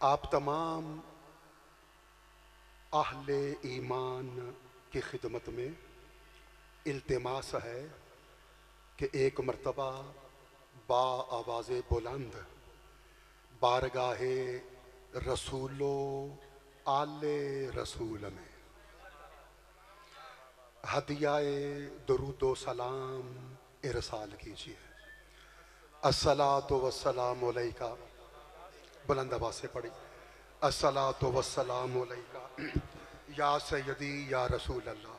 आप तमाम अहले ईमान की खिदमत में इल्तिमास है कि एक मर्तबा बा आवाज़ बुलंद बारगाहे रसूलो आले रसूल में हदियाए दुरूदो सलाम इरसाल कीजिए। अस्सलातु वस्सलामु अलैका, बुलंद आवाज़ से पढ़ी, अस्सलातु वस्सलामु अलैका या सय्यदी या रसूल अल्लाह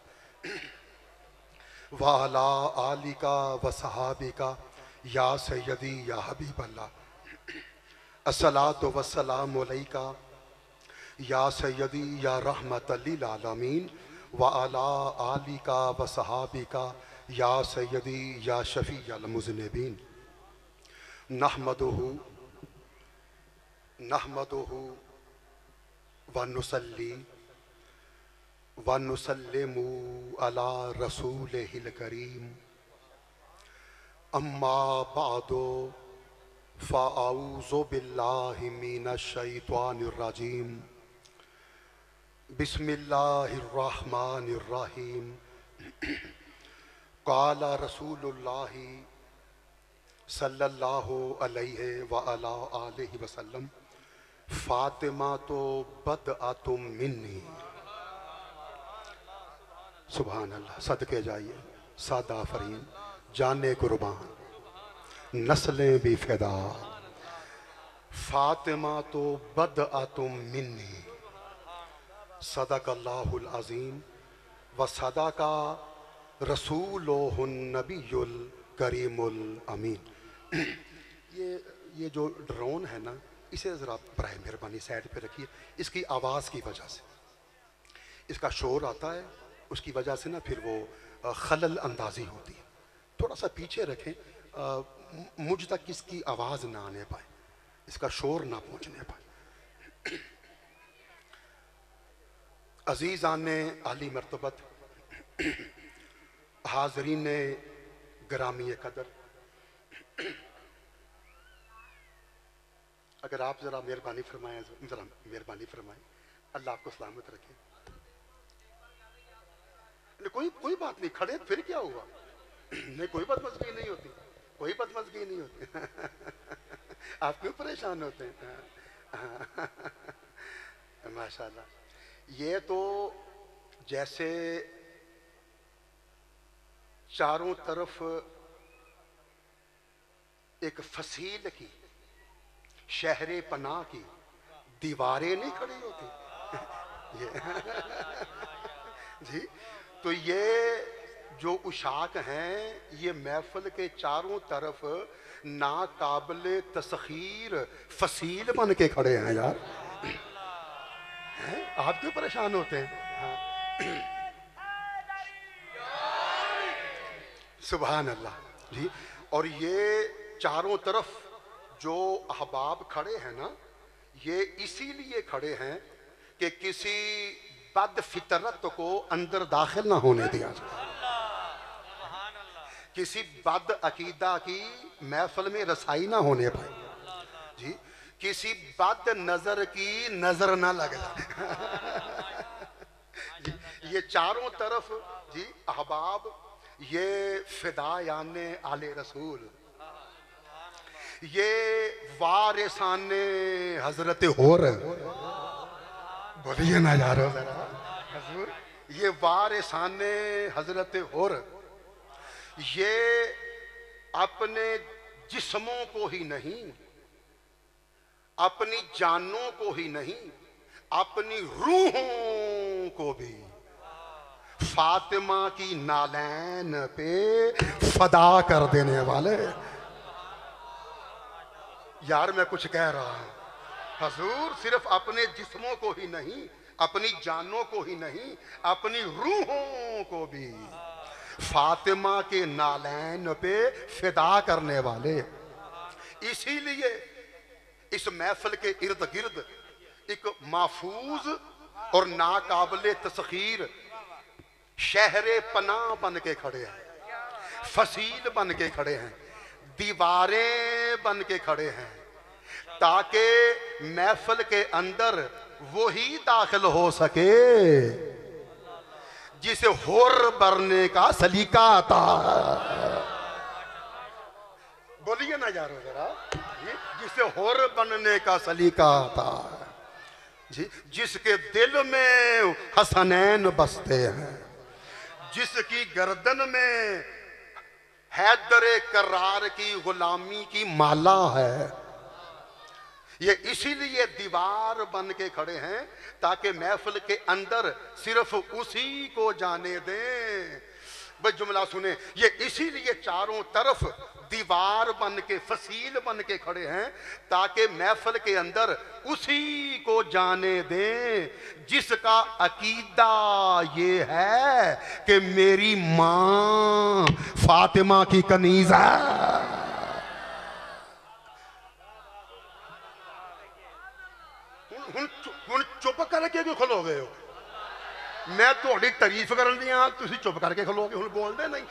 व अला आलिका व सहाबिका या सय्यदी या हबीब अल्लाह। अस्सलातु वस्सलामु अलैका या सय्यदी या रहमतल लिल आलमीन व अला आलिका व सहाबिका या सय्यदी या शफीअल मुज़निबीन। नहमदुहु व नुसल्ली व नुसल्लिमु अला रसूलिहिल करीम। अम्मा बादो फ़अऊज़ु बिल्लाहि मिनश शैतानिर रजीम। बिस्मिल्लाहिर रहमानिर रहीम। क़ाला रसूलुल्लाहि सल्लल्लाहु अलैहि व अला आलिहि वसल्लम फ़ातिमा तो बदअतुम मिन्नी। सुभान अल्लाह। सदके जाइए सादा फरीन, जाने कुर्बान, नस्लें भी फिदा। फ़ातिमा तो बदअतुम मिन्नी। सदक़ल्लाहुल अज़ीम व सदक़ा रसूलुहुन नबियुल करीमुल अमीन। ये जो ड्रोन है ना, इसे ज़रा बराए मेहरबानी साइड पे रखिए। इसकी आवाज़ की वजह से इसका शोर आता है, उसकी वजह से ना फिर वो खलल अंदाजी होती है। थोड़ा सा पीछे रखें, मुझ तक इसकी आवाज़ ना आने पाए, इसका शोर ना पहुँचने पाए। अजीज़ान आली मर्तबत, हाज़रीन ग्रामी कदर, अगर आप ज़रा मेहरबानी फरमाएं, ज़रा मेहरबानी फरमाएं, अल्लाह आपको सलामत रखे। कोई बात नहीं, खड़े फिर क्या हुआ? नहीं, कोई बदमज़गी नहीं होती, कोई बदमज़गी नहीं होती। आप क्यों परेशान होते हैं? माशाल्लाह। ये तो जैसे चारों तरफ एक फसील की, शहरे पनाह की दीवारें नहीं खड़ी होती ये जी। तो ये जो उशाक हैं, ये महफिल के चारों तरफ नाकाबिले तस्खीर फसील बन के खड़े हैं यार। हैं? आप क्यों परेशान होते हैं? हाँ। सुभान अल्लाह जी। और ये चारों तरफ जो अहबाब खड़े हैं ना, ये इसीलिए खड़े हैं कि किसी बद फितरत को अंदर दाखिल ना होने दिया जाए, किसी बद अकीदा की महफिल में रसाई ना होने पाए जी, किसी बद नजर की नजर ना लग जाए। ये चारों तरफ जी अहबाब, ये फिदायाने आले रसूल, ये वारिसाने हजरत होर, बोलिए ना यारो जरा हजूर, ये वारिसाने हजरत होर, ये अपने जिस्मों को ही नहीं, अपनी जानों को ही नहीं, अपनी रूहों को भी फातिमा की नालैन पे फदा कर देने वाले। यार मैं कुछ कह रहा हूं, हजूर सिर्फ अपने जिस्मों को ही नहीं, अपनी जानों को ही नहीं, अपनी रूहों को भी फातिमा के नालैन पे फिदा करने वाले। इसीलिए इस महफिल के इर्द गिर्द एक महफूज और नाकाबिले तस्खीर शहरे पनाह बन के खड़े हैं, फसील बन के खड़े हैं, दीवारें बन के खड़े हैं, ताकि महफिल के अंदर वही दाखिल हो सके जिसे हुर बनने का सलीका आता है। बोलिए ना यारो जरा, जिसे हुर बनने का सलीका आता है जी, जिसके दिल में हसनैन बसते हैं, जिसकी गर्दन में हैदर करार की गुलामी की माला है। ये इसीलिए दीवार बन के खड़े हैं ताकि महफिल के अंदर सिर्फ उसी को जाने दें। भाई जुमला सुने, ये इसीलिए चारों तरफ दीवार बन के, फसील बन के खड़े हैं ताकि महफिल के अंदर उसी को जाने दें जिसका अकीदा ये है कि मेरी मां फातिमा की कनीज है। ਹੁਣ चुप करके क्यों खलो गए हो? मैं थोड़ी तारीफ करन दी हां, तुसी चुप करके खलोगे, हुण बोलदे नहीं।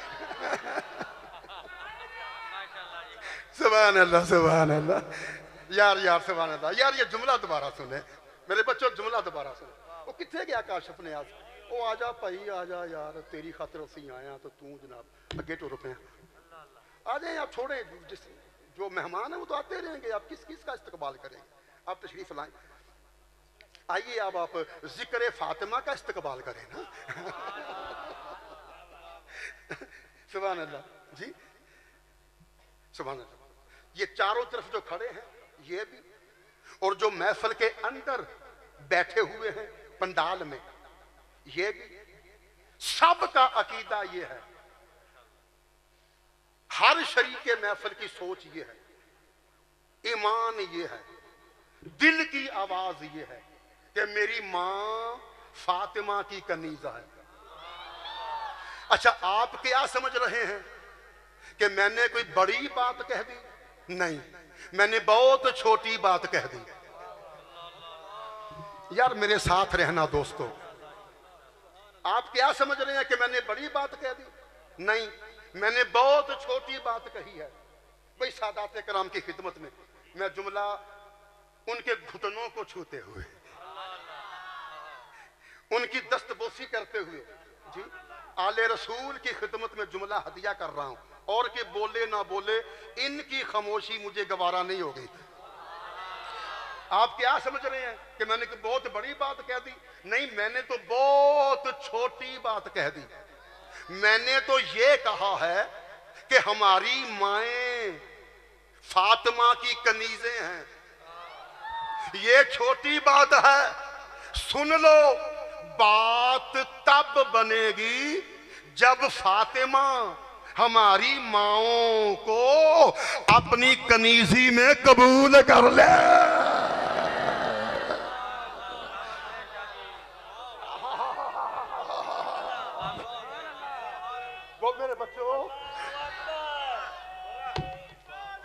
सुभान अल्लाह, सुभान अल्लाह। यार यार सुभान अल्लाह। यार ये जुमला दोबारा सुने मेरे बच्चों, जुमला दोबारा सुने। वो किथे गया काशिफ नियाज? ओ आजा भाई आजा यार, तेरी खातिर असीं आए हां तो तू जनाब अगे टुर पे। आ जाए आप, छोड़े जो मेहमान है वो तो आते रहेंगे, आप किस किस का इस्तकबाल करेंगे? आप तशरीफ लाएं। आइए अब आप जिक्र फातिमा का इस्तकबाल करें ना। सुभान अल्लाह जी, सुभान अल्लाह। ये चारों तरफ जो खड़े हैं ये भी, और जो महफिल के अंदर बैठे हुए हैं पंडाल में ये भी, सबका अकीदा ये है, हर शरीके महफिल की सोच ये है, ईमान ये है, दिल की आवाज ये है कि मेरी मां फातिमा की कनीजा है। अच्छा, आप क्या समझ रहे हैं कि मैंने कोई बड़ी बात कह दी? नहीं, मैंने बहुत छोटी बात कह दी। यार मेरे साथ रहना दोस्तों, आप क्या समझ रहे हैं कि मैंने बड़ी बात कह दी? नहीं, मैंने बहुत छोटी बात कही है। भाई सादात कराम की खिदमत में मैं जुमला उनके घुटनों को छूते हुए, उनकी दस्तबोसी करते हुए जी, आले रसूल की खिदमत में जुमला हदिया कर रहा हूं, और के बोले ना बोले इनकी खामोशी मुझे गवारा नहीं हो गई। आप क्या समझ रहे हैं कि मैंने कोई बहुत बड़ी बात कह दी? नहीं, मैंने तो बहुत छोटी बात कह दी। मैंने तो ये कहा है कि हमारी माएं फातिमा की कनीजें हैं। ये छोटी बात है, सुन लो। बात तब बनेगी जब फातिमा हमारी माओं को अपनी कनीजी में कबूल कर ले। वो मेरे बच्चों,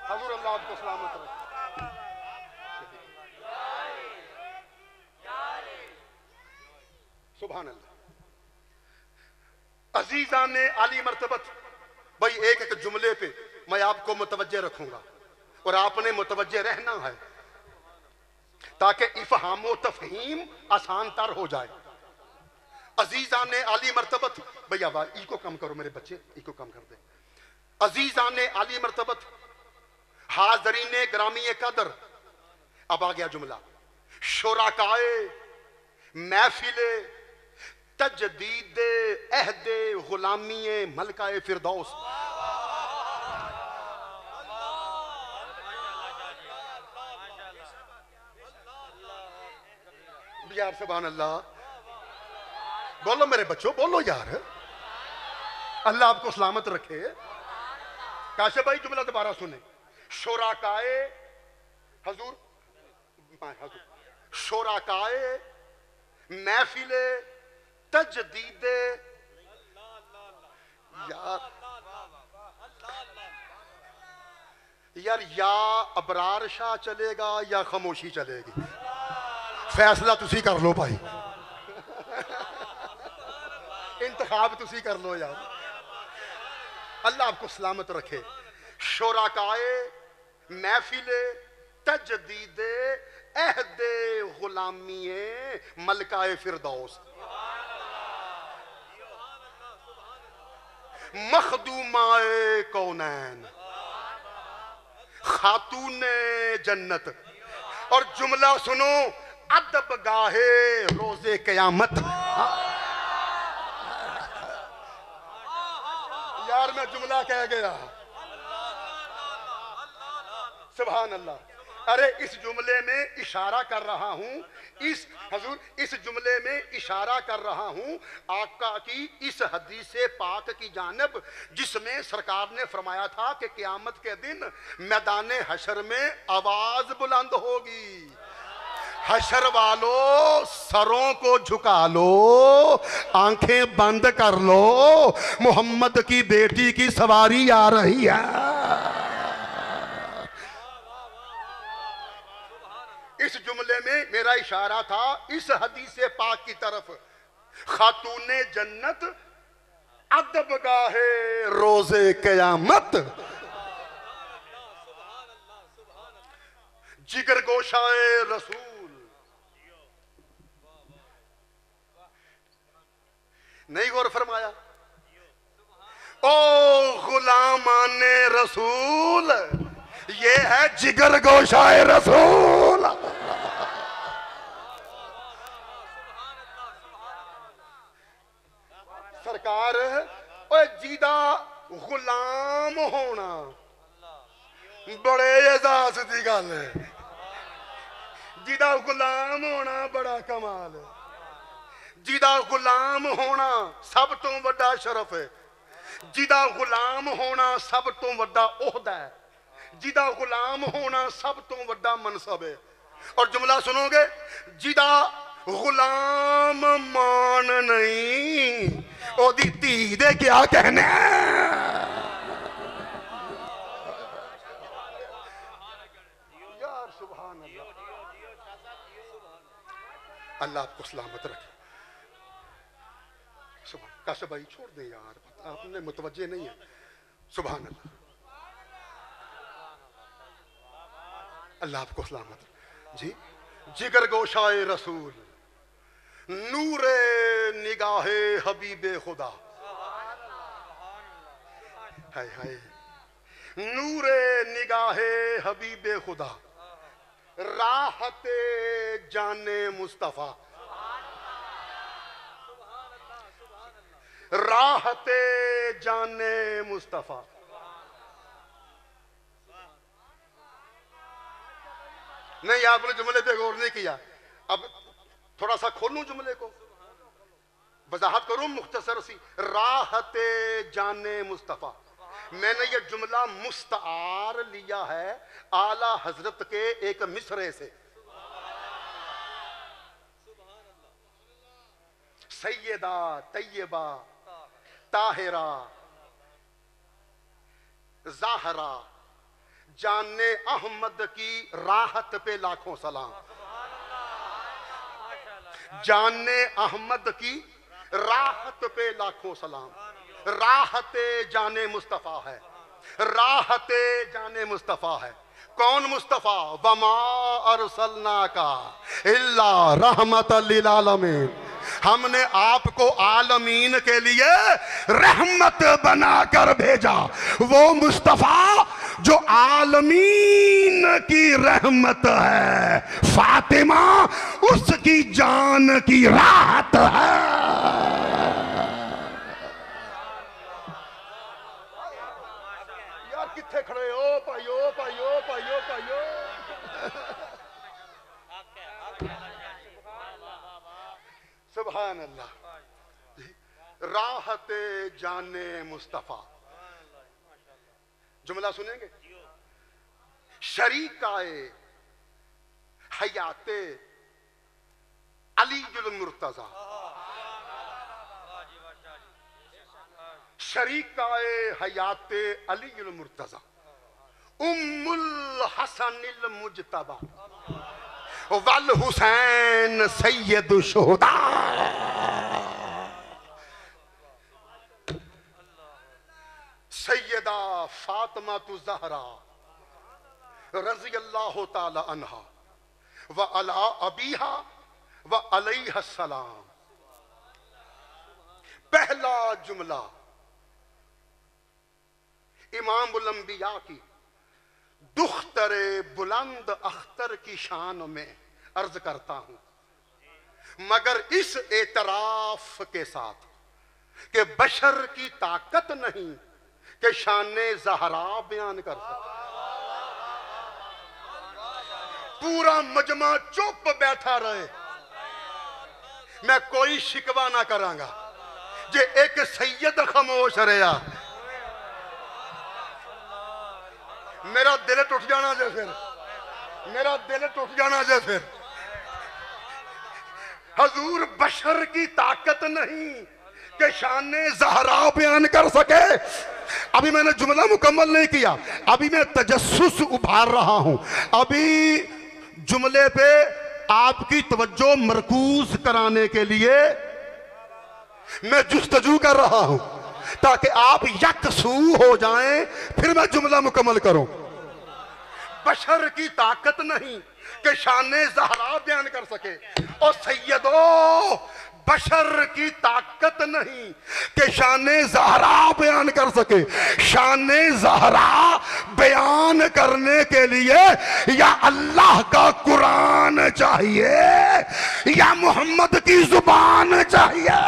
हजूर अल्लाह आपको सलामत रखे। सुभान अल्लाह। अजीजा ने आली मर्तबत, भाई एक एक जुमले पे मैं आपको मुतवज्जे रखूंगा और आपने मुतवज्जे रहना है ताकि इफहाम तफहीम आसान तर हो जाए। अजीजा ने आली मर्तबत, भैया वाह इको कम करो मेरे बच्चे, इको कम कर दे। अजीजा ने आली मर्तबत, हाज़रीन ग्रामी कदर। अब आ गया जुमला, शुराकाए महफिले तजदीद अहदे गुलामी मलकाए फिरदौस। यार सुभान अल्लाह, बोलो मेरे बच्चों, बोलो यार, अल्लाह आपको सलामत रखे। काशिफ भाई जुमला दोबारा सुने। शुराकाए हजूर, शुराकाए महफिले तजदीद। यार या अबरार शाह चलेगा या खामोशी चलेगी, फैसला तुसी कर लो भाई। इंतखाब तुसी कर लो यार, अल्लाह आपको सलामत रखे। शुराकाए महफिले तजदीदे अहदे गुलामीए मलकाए फिरदौस, मखदूमाए कौनैन, खातूने जन्नत। और जुमला सुनो, अदब गाहे रोजे कयामत। यार मैं जुमला कह गया, सुभान अल्लाह। अरे इस जुमले में इशारा कर रहा हूं, इस हजूर इस जुमले में इशारा कर रहा हूं आका की इस हदीस पाक की जानब, जिसमें सरकार ने फरमाया था कि क़यामत के दिन मैदान हशर में आवाज बुलंद होगी, हशर वालों सरों को झुका लो, आंखें बंद कर लो, मोहम्मद की बेटी की सवारी आ रही है। इस जुमले में मेरा इशारा था इस हदीस पाक की तरफ, खातूने जन्नत अदब गाहे रोजे कयामत, जिगर गोशाए रसूल। नहीं गौर फरमाया? ओ गुलामाने रसूल, ये है जिगर गोशाए रसूल। सरकार ओए जीदा गुलाम होना बड़े एजाज की गल है, जिदा गुलाम होना बड़ा कमाल है, जिदा गुलाम होना सब तो बड़ा शरफ है, जिदा गुलाम होना सब तो बड़ा ओहदा है, जिदा गुलाम होना सब तो बड़ा मनसब है। और जुमला सुनोगे, जिदा गुलाम मान नहीं ओदी धी दे क्या कहने। यार सुभान अल्लाह, अल्लाह आपको सलामत रखे। सुभान काश भाई छोड़ दे यार, आपने मुतवज्जे नहीं है। सुभान अल्लाह, अल्लाह आपको सलामत जी। जिगर गोशाए रसूल, नूरे निगाहे हबीबे खुदा, हाय हाय, नूरे निगाहे हबीबे खुदा, राहते जाने मुस्तफा, राहते जाने मुस्तफा। नहीं आपने जुमले पे गौर नहीं किया, अब थोड़ा सा खोलूं जुमले को, वजाहत करूं मुख्तसर सी। राहते जाने मुस्तफा, मैंने ये जुमला मुस्तार लिया है आला हजरत के एक मिसरे से। सैयदा तैयबा ताहिरा ज़ाहरा जाने अहमद की राहत पे लाखों सलाम, जाने अहमद की राहत पे लाखों सलाम। राहते जाने मुस्तफा है, राहते जाने मुस्तफा है। कौन मुस्तफा? वमा अरसलना का इल्ला रहमतल लिल आलमीन, हमने आपको आलमीन के लिए रहमत बनाकर भेजा। वो मुस्तफा जो आलमीन की रहमत है, फातिमा उसकी जान की राहत है। यार किथे खड़े हो भाइयों, भाइयों, भाइयों, भाइयों। सुभान अल्लाह। राहते जाने मुस्तफा, जुमला सुनेंगे। शरीकाए हयाते अलीजुल मुर्तजा, शरीकाए हयाते अलीजुल मुर्तजा, उम्मुल हसनिल मुजतबा वल हुसैन सैयद शुहदा। सैयदा फातिमा तु ज़हरा रज़ी अल्लाह ताला अन्हा व अला अबीहा व अलैहा सलाम। पहला जुमला इमामुल अंबिया की दुख्तरे बुलंद अख्तर की शान में अर्ज करता हूं, मगर इस एतराफ के साथ कि बशर की ताकत नहीं कि शाने ज़हरा बयान कर सके। पूरा मजमा चुप बैठा रहे, मैं कोई शिकवा ना करांगा जे एक सैयद खामोश रहा, मेरा दिल टूट जाना जे, फिर मेरा दिल टूट जाना जे। फिर हजूर बशर की ताकत नहीं कि शाने ज़हरा बयान कर सके। अभी मैंने जुमला मुकम्मल नहीं किया, अभी मैं तजस्सुस उभार रहा हूं। अभी जुमले पे आपकी तवज्जो मरकूज कराने के लिए मैं जुस्तजू कर रहा हूं, ताकि आप यकसू हो जाएं, फिर मैं जुमला मुकम्मल करूं। बशर की ताकत नहीं कि शाने ज़हरा बयान कर सके। और सैयदो, बशर की ताकत नहीं कि शाने ज़हरा बयान कर सके। शाने ज़हरा बयान करने के लिए या अल्लाह का कुरान चाहिए या मोहम्मद की जुबान चाहिए।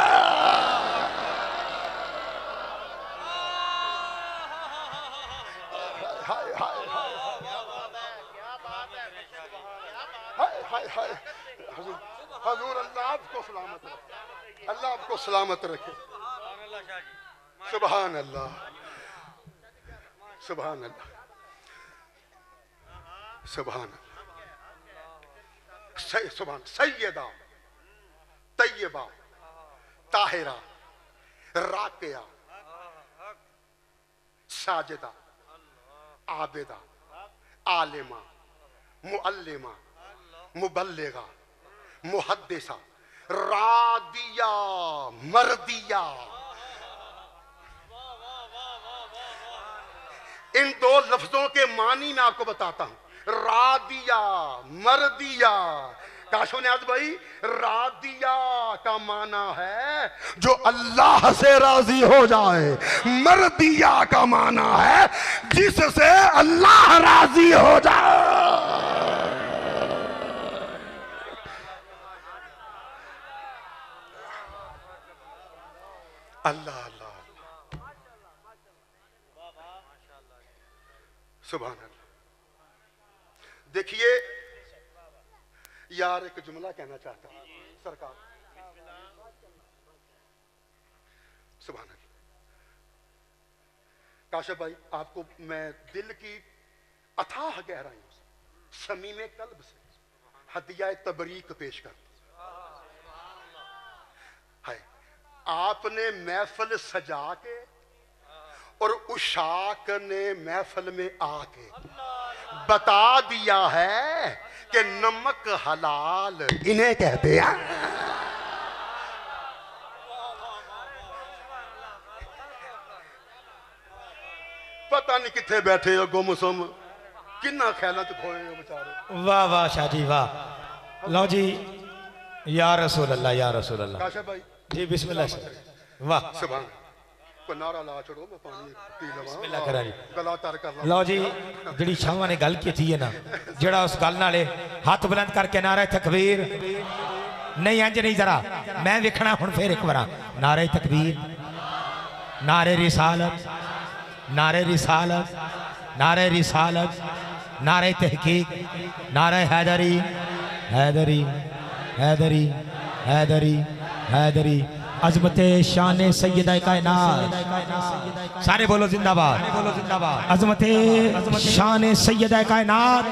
हजूर अल्लाह आपको सलामत रखे, अल्लाह आपको सलामत रखे। सुभान अल्लाह, सुभान अल्लाह, सुभान अल्लाह। सुभान सैयदा तैयबा ताहिरा राकिया साजिदा आबिदा आलिमा मुअल्लिमा मुबल्लिगा मुहद्दिसा रादिया मर्दिया। इन दो लफ्जों के मानी मैं आपको बताता हूं। रादिया मर्दिया, काशोनियाज भाई, रादिया का माना है जो अल्लाह से राजी हो जाए, मर्दिया का माना है जिससे अल्लाह राजी हो जाए। अल्लाह अल्लाह सुभान अल्लाह। देखिए यार, एक जुमला कहना चाहता हूं सरकार। सुभान अल्लाह। काशिफ भाई, आपको मैं दिल की अथाह गहराइयों से, समीमे कल्ब से हदिया तबरीक पेश करता है। आपने महफिल सजा के और उशाक ने महफिल में आके बता दिया है कि नमक हलाल इन्हें कहते हैं। पता नहीं कितने बैठे हो गुमसुम, किन्ना ख्यालात खोए हो बेचारे। वाह वाह शाह जी वाह। लो जी, या रसूल अल्लाह, या रसूल अल्लाह। काशिफ भाई जी बिस्मिल्लाह। वाह सुभान। कोई नारा ला छोड़ो, मैं पानी पी लवां। बिस्मिल्लाह करा जी। गला तर कर ला। लो जी, जिहड़ी शामा ने गल की है ना, जड़ा उस गल नाले हाथ बुलंद करके नारे तकबीर नहीं, इंज नहीं, जरा मैं वेखना हुण फिर एक बार। नारे तकबीर, नारे रिसालत, नारे रिसालत, नारे रिसालत, नारे तहकीक, नारे हैदरी हैदरी हैदरी हैदरी हैदरी। अजमते शान सैयदा कायनात, सारे बोलो जिंदाबाद, बोलो जिंदाबाद। अजमते शान सैयदा कायनात।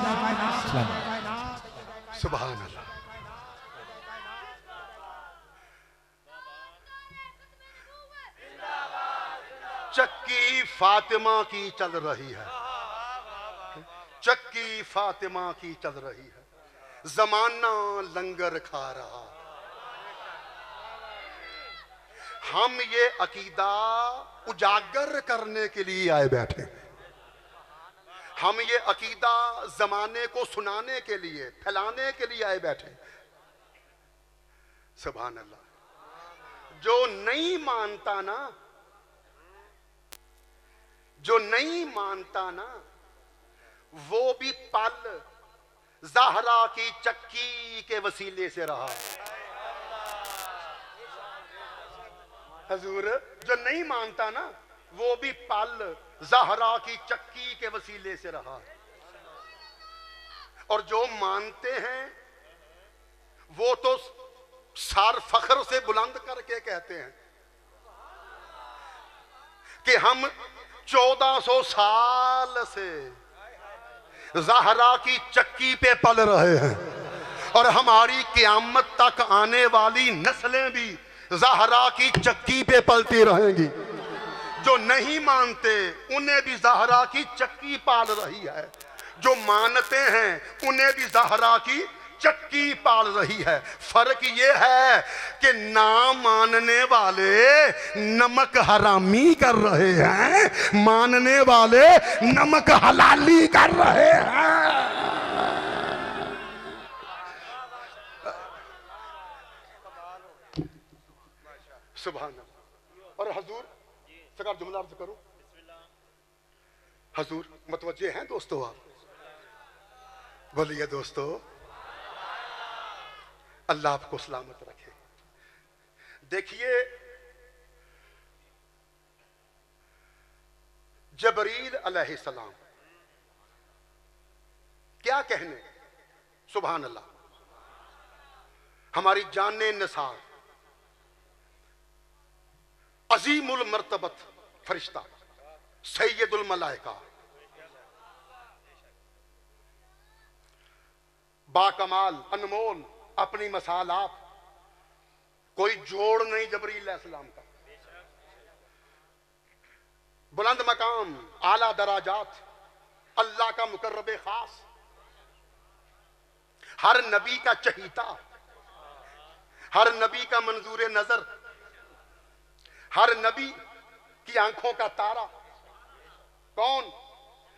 सुभान अल्लाह। चक्की फातिमा की चल रही है, चक्की फातिमा की चल रही है, जमाना लंगर खा रहा। हम ये अकीदा उजागर करने के लिए आए बैठे। हम ये अकीदा जमाने को सुनाने के लिए, फैलाने के लिए आए बैठे। सुभान अल्लाह। जो नहीं मानता ना, जो नहीं मानता ना, वो भी पल ज़हरा की चक्की के वसीले से रहा। हजूर, जो नहीं मानता ना, वो भी पल ज़हरा की चक्की के वसीले से रहा। और जो मानते हैं वो तो सार फख्र से बुलंद करके कहते हैं कि हम 1400 साल से ज़हरा की चक्की पे पल रहे हैं और हमारी क़यामत तक आने वाली नस्लें भी ज़हरा की चक्की पे पलती रहेंगी। जो नहीं मानते उन्हें भी ज़हरा की चक्की पाल रही है, जो मानते हैं उन्हें भी ज़हरा की चक्की पाल रही है। फर्क ये है कि ना मानने वाले नमक हरामी कर रहे हैं, मानने वाले नमक हलाली कर रहे हैं। सुभान अल्लाह। और हजूर सरकार जुमला अर्ज करूं, हजूर मुतवज्जे हैं दोस्तों, आप बोलिए दोस्तों, अल्लाह आपको सलामत रखे। देखिए, जबरील अलैहिस्सलाम क्या कहने, सुभान अल्लाह, हमारी जाने निसार अजीमुल मर्तबत फरिश्ता सैयदुल मलाइका, बाकमाल अनमोल, अपनी मसालात, कोई जोड़ नहीं जबरील अलैहिस्सलाम का, बुलंद मकाम, आला दराजात, अल्लाह का मुकर्रब खास, हर नबी का चहीता, हर नबी का मंजूर नजर, हर नबी की आंखों का तारा। कौन?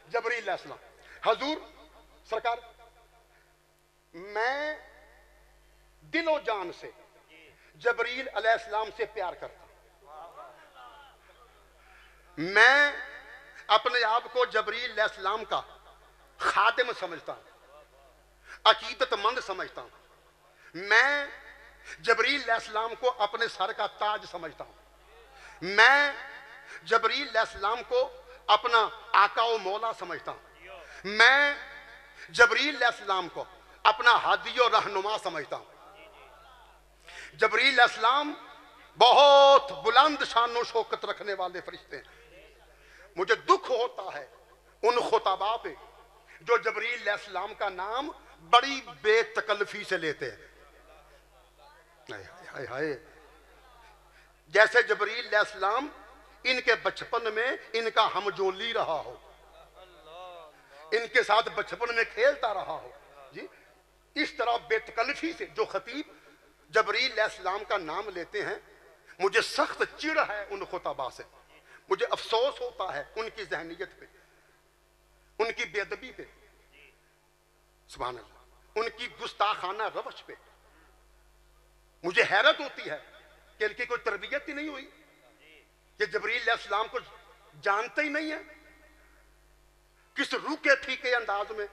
जबरील अलैहिस्सलाम। हजूर सरकार, मैं दिलो जान से जबरील अलैहिस्सलाम से प्यार करता हूं। मैं अपने आप को जबरील अलैहिस्सलाम का खादिम समझता हूं, अकीदतमंद समझता हूं। मैं जबरील अलैहिस्सलाम को अपने सर का ताज समझता हूं। मैं जबरील अलैहिस्सलाम को अपना आका व मौला समझता हूं। मैं जबरील अलैहिस्सलाम को अपना हादी और रहनुमा समझता हूं। जबरील अलैहिस्सलाम बहुत बुलंद शान और शौकत रखने वाले फरिश्ते हैं। मुझे दुख होता है उन खुताबा पे जो जबरील अलैहिस्सलाम का नाम बड़ी बेतकल्फी से लेते हैं। हाय हाय, जैसे जबरील अलैहिस्सलाम इनके बचपन में इनका हमजोली रहा हो, इनके साथ बचपन में खेलता रहा हो जी। इस तरह बेतकल्फी से जो खतीब जबरील अलैहिस्सलाम का नाम लेते हैं, मुझे सख्त चिढ़ है उन खुताबा से। मुझे अफसोस होता है उनकी जहनीयत पे, उनकी बेअदबी पे, सुभान अल्लाह, उनकी गुस्ताखाना रवश पे। मुझे हैरत होती है कि इनकी कोई तरबियत ही नहीं हुई, कि जबरील अलैहिस्सलाम को जानते ही नहीं है। किस रूखे फीके अंदाज में,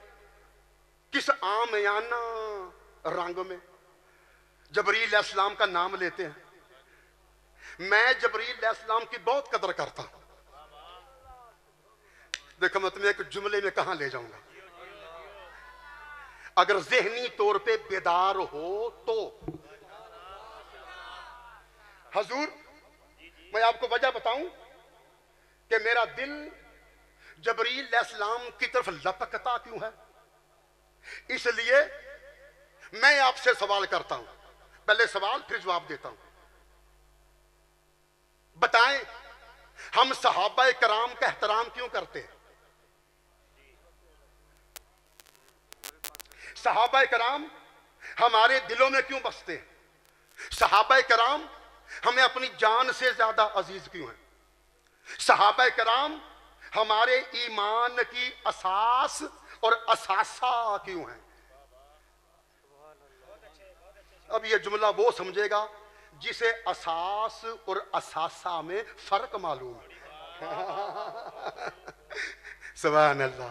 किस आमयाना रंग में जबरील अलैहिस्सलाम का नाम लेते हैं। मैं जबरील अलैहिस्सलाम की बहुत कदर करता हूं। देखो मैं तुम्हें एक जुमले में कहां ले जाऊंगा। अगर ज़हनी तौर पे बेदार हो तो हजूर, मैं आपको वजह बताऊं कि मेरा दिल जबरील अलैहिस्सलाम की तरफ लपकता क्यों है। इसलिए मैं आपसे सवाल करता हूं, पहले सवाल फिर जवाब देता हूं। बताएं, हम सहाबा कराम का एहतराम क्यों करते हैं? सहाबा कराम हमारे दिलों में क्यों बसते हैं? सहाबा कराम हमें अपनी जान से ज्यादा अजीज क्यों हैं? सहाबा कराम हमारे ईमान की असास और असासा क्यों है? अब ये जुमला वो समझेगा जिसे असास और असासा में फर्क मालूम है। सुभान अल्लाह।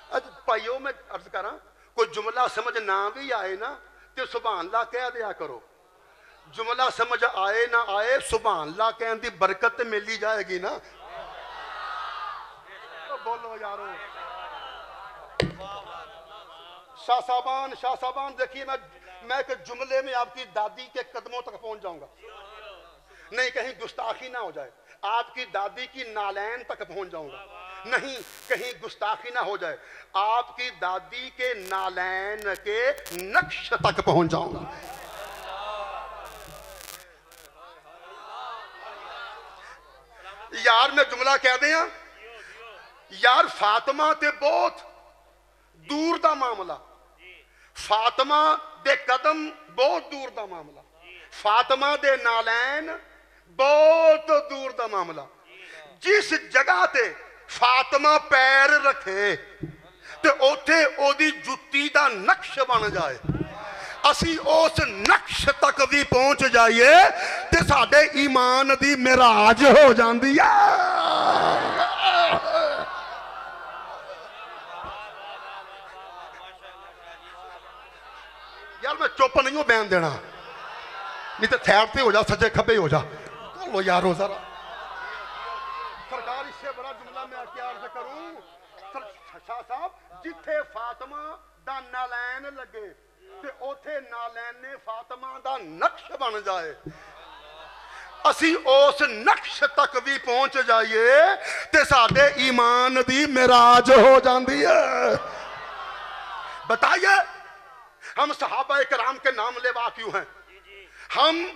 आज भाइयों में अर्ज करा, कोई जुमला समझ ना भी आए ना तो सुभान अल्लाह कह दिया करो। जुमला समझ आए ना आए सुभान अल्लाह कहने की बरकत तो मिल ही जाएगी ना। तो बोलो यारो। शाह साहबान देखिए, मैं एक जुमले में आपकी दादी के कदमों तक पहुंच जाऊंगा, नहीं कहीं गुस्ताखी ना हो जाए। आपकी दादी की नालैन तक पहुंच जाऊंगा, नहीं कहीं गुस्ताखी ना हो जाए। आपकी दादी के नालैन के नक्श तक पहुंच जाऊंगा। यार मैं जुमला कह दिया यार, फातिमा ते बहुत दूर दा मामला, फातिमा दे कदम बहुत दूर दा मामला, फातिमा दे नालैन बहुत दूर दा मामला। जिस जगह ते फातिमा पैर रखे ते उथे ओदी जुत्ती दा नक्श बन जाए, असी उस नक्श तक भी पहुंच जाइए ते साडे ईमान दी मिराज हो जाती है। यार मैं चुप नहीं हूं बयान देना, नहीं तो साइड पे हो जा, सज्जे खब्बे हो जा। बोलो यारो जरा। सरकार इससे बड़ा जुमला मैं क्या अर्ज करूं। शाह साहब, जिथे फातिमा दा नालैन लगे ते उथे नालैन ने फातिमा दा नक्श बन जाए, असी उस नक्श तक भी पहुंच जाइए ते साडे ईमान दी मिराज हो जाती है। बताइए हम सहाबा कराम के नाम लेवा क्यों हैं? हम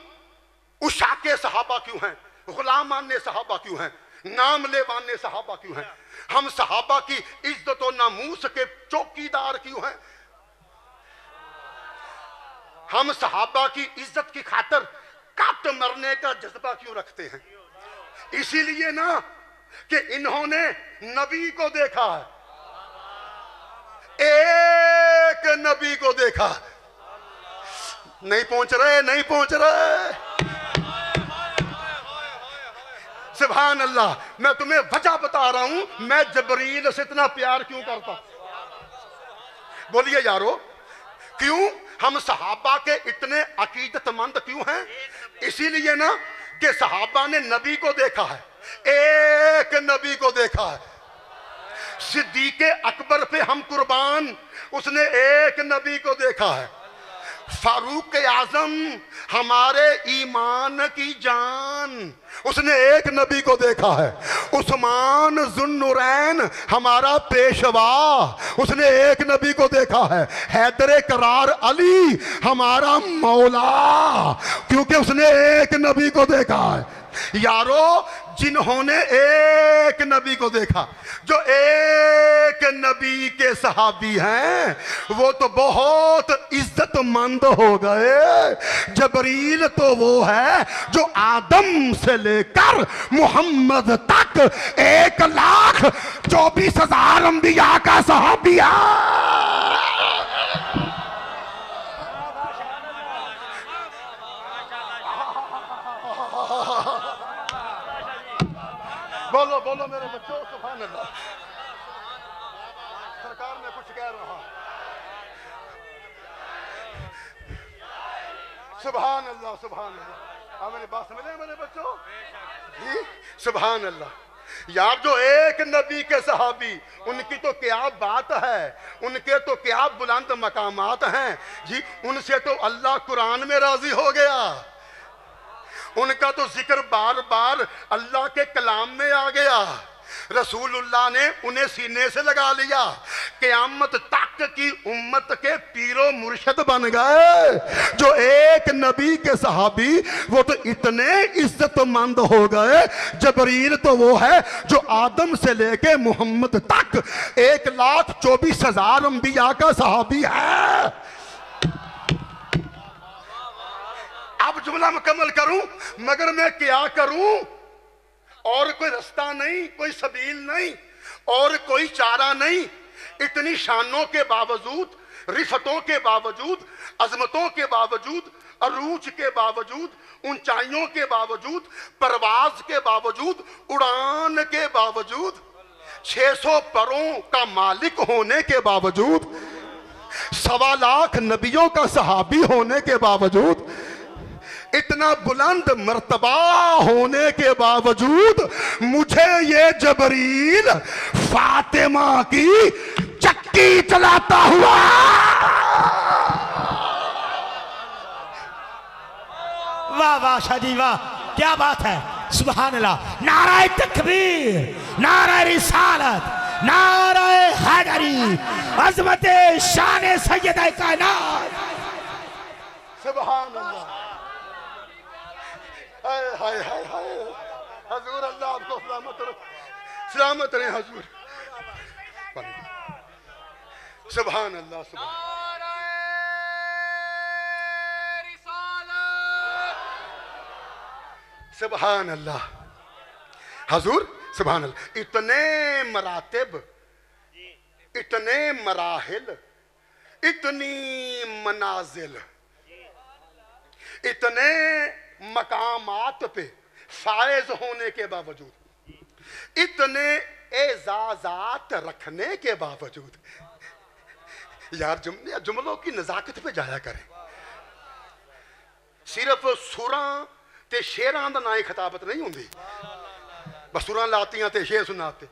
उशाके सहाबा क्यों हैं? गुलामान सहाबा क्यों हैं? नाम लेवाने सहाबा क्यों हैं? हम सहाबा की इज्जत और नामूस के चौकीदार क्यों हैं? हम सहाबा की इज्जत की खातिर कट मरने का जज्बा क्यों रखते हैं? इसीलिए ना कि इन्होंने नबी को देखा है, एक नबी को देखा। नहीं पहुंच रहे, नहीं पहुंच रहे। सुभान अल्लाह। मैं तुम्हें वजह बता रहा हूं मैं जबरील से इतना प्यार क्यों करता। बोलिए यारो, क्यों हम सहाबा के इतने अकीदतमंद क्यों हैं? इसीलिए ना कि सहाबा ने नबी को देखा है, एक नबी को देखा है। सिद्दीक़े अकबर पे हम कुर्बान, उसने एक नबी को देखा है। फारूक आजम हमारे ईमान की जान, उसने एक नबी को देखा है। उस्मान जुन्नुरैन हमारा पेशवा, उसने एक नबी को देखा है। हैदर करार अली हमारा मौला, क्योंकि उसने एक नबी को देखा है। यारो, जिन्होंने एक नबी को देखा, जो एक नबी के सहाबी हैं, वो तो बहुत इज्जतमंद हो गए। जबरील तो वो है जो आदम से लेकर मोहम्मद तक 1,24,000 अंबिया का सहाबी है। बोलो बोलो मेरे बच्चों, सुभान अल्लाह। सरकार में कुछ कह रहा, सुभान अल्लाह सुभान अल्लाह। मेरी बात समझ रहे मेरे बच्चों जी? सुभान अल्लाह। यार जो एक नबी के सहाबी, उनकी तो क्या बात है, उनके तो क्या बुलंद मकामात हैं जी। उनसे तो अल्लाह कुरान में राजी हो गया, उनका तो जिक्र बार बार अल्लाह के कलाम में आ गया। रसूलुल्लाह ने उन्हें सीने से लगा लिया, क़यामत तक की उम्मत के पीरो मुर्शद बन गए। जो एक नबी के सहाबी, वो तो इतने इज्जतमंद हो गए। जबरील तो वो है जो आदम से लेके मोहम्मद तक 1,24,000 अंबिया का सहाबी है। अब जुमला मुकम्मल करूं, मगर मैं क्या करूं? और कोई रास्ता नहीं, कोई सबील नहीं, और कोई चारा नहीं। इतनी शानों के बावजूद, रिफतों के बावजूद, अजमतों के बावजूद, अरूज के बावजूद, ऊंचाइयों के बावजूद, परवाज के बावजूद, उड़ान के बावजूद, 600 परों का मालिक होने के बावजूद, 1.25 लाख नबियों का सहाबी होने के बावजूद, इतना बुलंद मर्तबा होने के बावजूद मुझे ये जबरील फातिमा की चक्की चलाता हुआ वाह वाह शादी वाह, क्या बात है, सुभान अल्लाह। नाराए तकबीर, नाराए रिसालत, नाराए हैदरी, अजमते शान सैयद कायनात। सुभान अल्लाह। हाय हाय हाय हाय, हजूर अल्लाह आपको सलामत रहे हजूर। सुभान अल्लाह, सुभान अल्लाह हजूर, सुभान अल्लाह। इतने मरातिब, इतने मराहिल, इतनी मनाजिल, इतने मकामात पे फायज होने के बावजूद, इतने एजाजात रखने के बावजूद, यार जुमलों की नजाकत पे जाया करें। सिर्फ सुरां ते शेरां दा ना ही खिताबत नहीं होंदी, बस सुरां लातियां ते शेर सुनाते।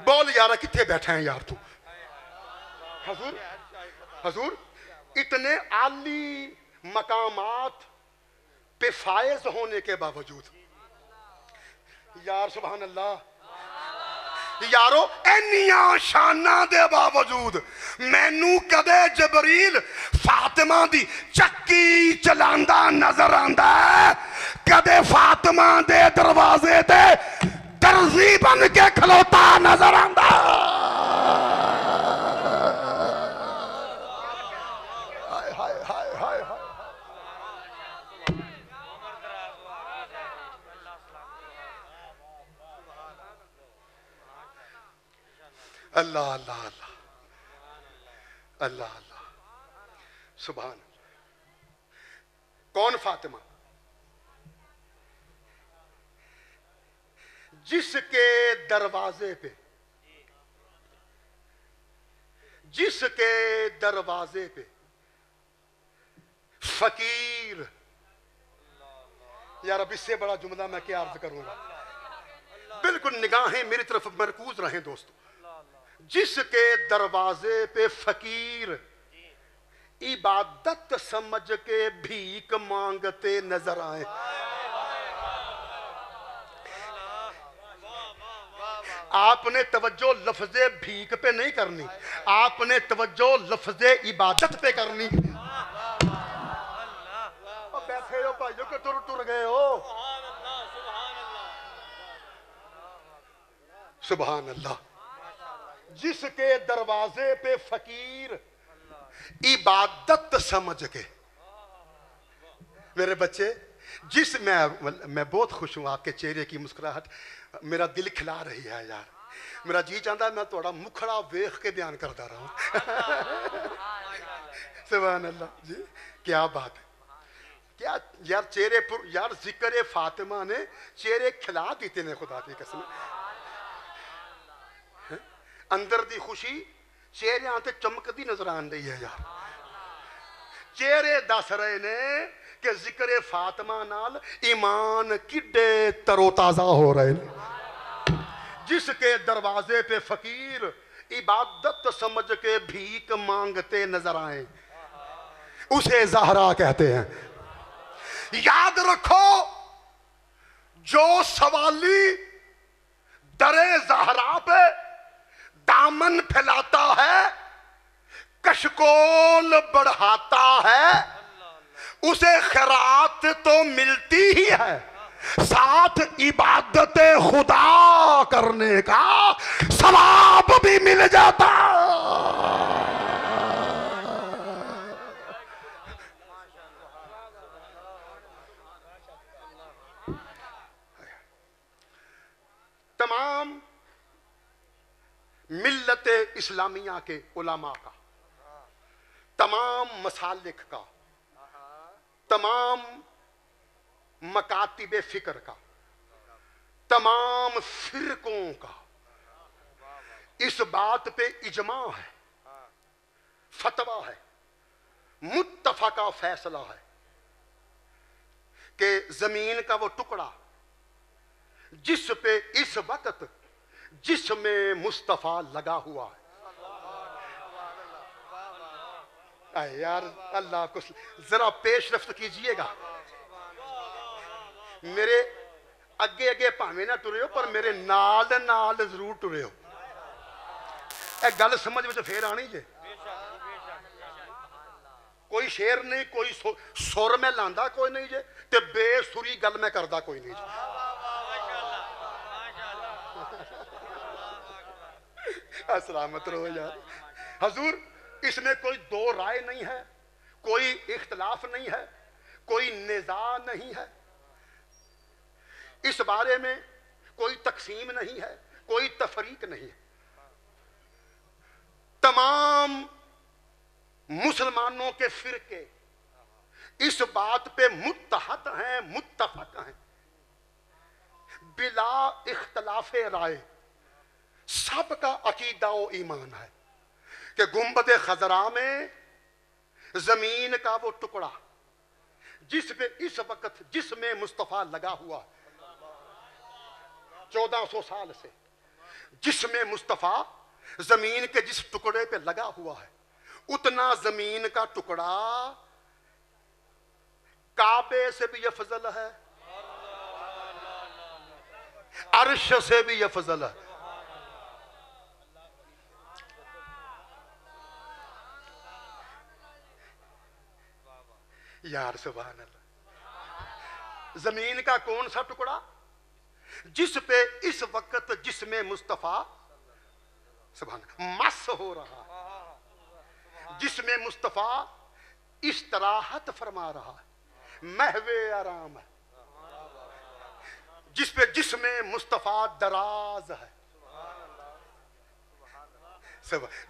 बोल यार किथे बैठा है यार तू। हजूर, हजूर इतने आली मकामात पे फायज होने के बावजूद, यार सुभान अल्लाह, यारो इन्नियां शाना दे बावजूद मैनू कदे जबरील फातिमा दी चक्की चलांदा नजर आंदा है, कदे फातिमा दे दरवाजे ते दर्जी बन के खलोता नजर आंदा। अल्लाह अल्लाह अल्लाह अल्लाह अल्लाह, सुभान। कौन फातिमा? जिसके दरवाजे पे, जिसके दरवाजे पे फकीर, यार अब इससे बड़ा जुमला मैं क्या अर्ज करूंगा। बिल्कुल निगाहें मेरी तरफ मरकूज रहें दोस्तों। जिसके दरवाजे पे फकीर इबादत समझ के भीख मांगते नजर आए, आपने तवज्जो लफ्ज़े भीख पे नहीं करनी, आपने तवज्जो लफ्ज़े इबादत पे करनी। बैठे हो भाइयों के तुर तुर गए हो। सुभान अल्लाह। जिसके दरवाजे पे फकीर इबादत समझ के, मेरे बच्चे, जिस मैं बहुत खुश हूं आपके चेहरे की मुस्कुराहट मेरा दिल खिला रही है यार। मेरा जी चाहता है मैं थोड़ा मुखड़ा वेख के बयान करता रहा हूं। सुभान अल्लाह जी, क्या बात है, क्या यार चेहरे पर यार जिक्र फातिमा ने चेहरे खिला दिते ने, खुदा की कसम। अंदर दी खुशी चेहरे ते चमकदी नजर आन रही है यार। चेहरे दस रहे ने कि जिक्र फातिमा नाल ईमान किड्डे तरोताजा हो रहे ने। जिसके दरवाजे पे फकीर इबादत समझ के भीख मांगते नजर आए, उसे ज़हरा कहते हैं। याद रखो, जो सवाली दरे ज़हरा पे दामन फैलाता है, कशकोल बढ़ाता है, उसे खैरात तो मिलती ही है, साथ इबादत खुदा करने का सवाब भी मिल जाता। इस्लामिया के उलमा का, तमाम मसालिक का, तमाम मकातिब फिक्र का, तमाम फिरकों का इस बात पे इजमा है, फतवा है, मुत्तफका फैसला है कि जमीन का वो टुकड़ा जिस पे इस वक्त जिसमें मुस्तफा लगा हुआ है, यार अल्लाह को जरा पेश रफ्त कीजिएगा। मेरे अगे अगे भावें ना टुरे हो पर मेरे नाल नाल जरूर टुरे हो। गल समझ में फिर आनी जे। कोई शेर नहीं, कोई सुर मैं लांदा कोई नहीं जे, ते बेसुरी गल मैं करदा कोई नहीं जे। सलामत रहो यार। हजूर इसमें कोई दो राय नहीं है, कोई इख्तलाफ नहीं है, कोई निज़ा नहीं है, इस बारे में कोई तकसीम नहीं है, कोई तफरीक नहीं है। तमाम मुसलमानों के फिरके इस बात पे मुत्तहद हैं, मुत्तफक हैं, बिला इख्तलाफे राय सबका अकीदा और ईमान है कि गुंबद खजरा में जमीन का वो टुकड़ा जिस पे इस वक्त जिसमें मुस्तफा लगा हुआ 1400 साल से, जिसमें मुस्तफा जमीन के जिस टुकड़े पे लगा हुआ है, उतना जमीन का टुकड़ा काबे से भी अफजल है, अर्श से भी अफजल है। यार सुभान अल्लाह। जमीन का कौन सा टुकड़ा जिस पे इस वक्त जिसमें मुस्तफा सुभान मस हो रहा है, जिसमें मुस्तफा इस्तराहत फरमा रहा है, महवे आराम है, जिस पे जिसमें मुस्तफा दराज है,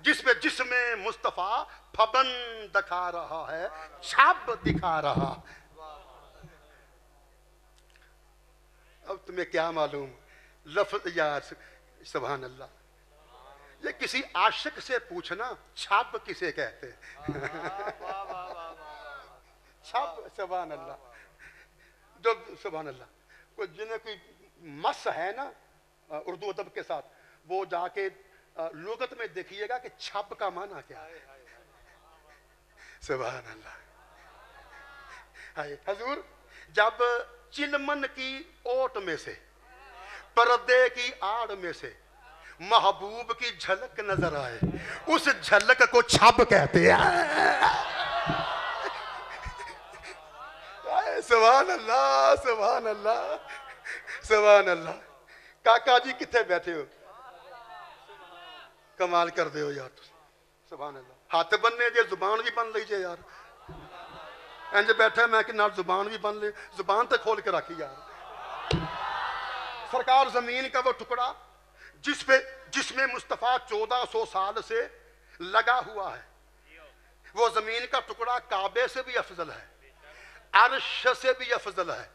जिस पे जिसमें मुस्तफा फबन दिखा रहा है, छाप दिखा रहा। अब तुम्हें क्या मालूम लफ्ज यार सुभान अल्लाह, ये किसी आशिक से पूछना छाप किसे कहते हैं। छाप सुभान अल्लाह, जो सुभान अल्लाह कोई जिन्हें कोई मस है ना उर्दू अदब के साथ, वो जाके लुगत में देखिएगा कि छप का माना क्या है। सुभान अल्लाह। हजूर जब चिलमन की ओट में से, पर्दे की आड़ में से महबूब की झलक नजर आए, उस झलक को छप कहते हैं। सुभान अल्लाह, सुभान अल्लाह, सुभान अल्लाह। काका जी कितने बैठे हो, कमाल कर दे हो यार। सुभान अल्लाह। हाथ बनने जे जुबान भी बन लीजिए यार। इंज बैठा मैं कि नाल जुबान भी बन ले, जुबान तो खोल के रखी यार। सरकार जमीन का वो टुकड़ा जिसमें मुस्तफा 1400 साल से लगा हुआ है, वो जमीन का टुकड़ा काबे से भी अफजल है, अर्श से भी अफजल है।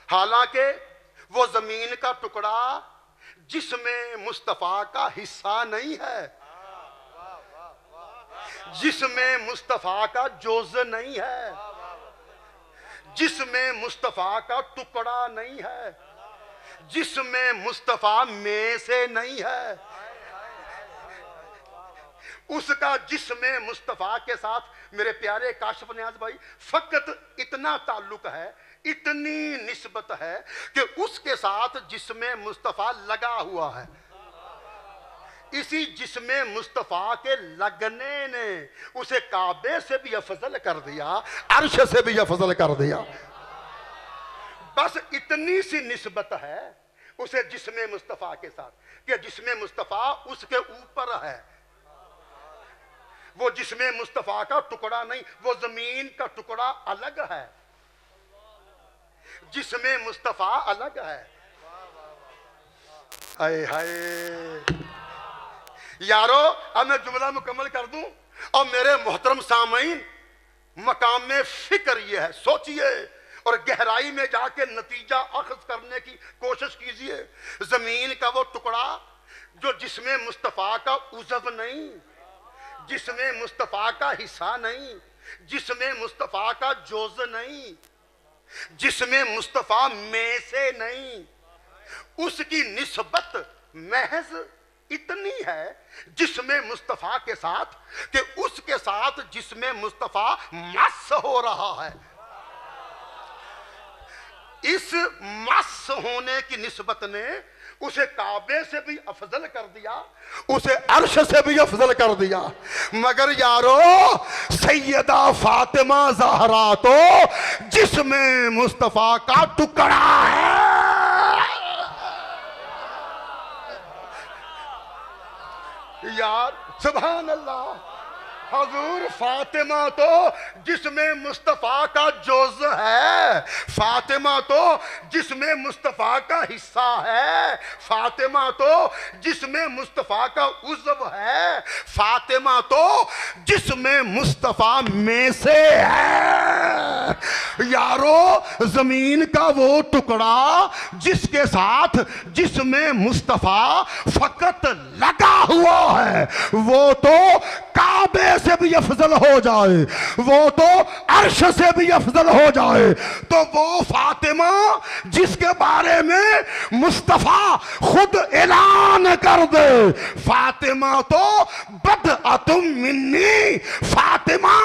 हालांकि वो जमीन का टुकड़ा जिसमें मुस्तफा का हिस्सा नहीं है, जिसमें मुस्तफा का जुज़ नहीं है, जिसमें मुस्तफा का टुकड़ा नहीं है, जिसमें मुस्तफा में से नहीं है, उसका जिसमें मुस्तफा के साथ मेरे प्यारे काशिफ नियाज भाई फकत इतना ताल्लुक है, इतनी निस्बत है कि उसके साथ जिसमें मुस्तफा लगा हुआ है, इसी जिसमें मुस्तफा के लगने ने उसे काबे से भी अफजल कर दिया, अर्श से भी अफजल कर दिया। बस इतनी सी निस्बत है उसे जिसमें मुस्तफा के साथ कि जिसमें मुस्तफा उसके ऊपर है। वो जिसमें मुस्तफा का टुकड़ा नहीं, वो जमीन का टुकड़ा अलग है, जिसमें मुस्तफा अलग है। हाय हाय। यारो अब मैं जुमला मुकम्मल कर दूं और मेरे मोहतरम सामीन, मकाम में फिक्र ये है, सोचिए और गहराई में जाके नतीजा अखज करने की कोशिश कीजिए। जमीन का वो टुकड़ा जो जिसमें मुस्तफ़ा का उज़व नहीं, जिसमें मुस्तफ़ा का हिस्सा नहीं, जिसमें मुस्तफ़ा का जोज़ नहीं, जिसमें मुस्तफ़ा में से नहीं, उसकी निस्बत महज इतनी है जिसमें मुस्तफ़ा के साथ कि उसके साथ जिसमें मुस्तफ़ा मस हो रहा है। इस मस होने की निस्बत ने उसे काबे से भी अफजल कर दिया, उसे अर्श से भी अफजल कर दिया। मगर यारो सैयदा फातिमा ज़हरा तो जिसमें मुस्तफ़ा का टुकड़ा है। यार सुभान अल्लाह, हजूर फातिमा तो जिसमें मुस्तफ़ा का जोज़ है, फातिमा तो जिसमें मुस्तफ़ा का हिस्सा है, फातिमा तो जिसमें मुस्तफ़ा का उज़्व है, फातिमा तो जिसमें मुस्तफ़ा में से है। यारो जमीन का वो टुकड़ा जिसके साथ जिसमें मुस्तफ़ा फकत लगा हुआ है, वो तो काबे से भी अफजल हो जाए, वो तो अर्श से भी अफजल हो जाए, तो वो फातिमा जिसके बारे में मुस्तफ़ा खुद ऐलान कर दे, फातिमा तो बदअतुम मिन्नी, फातिमा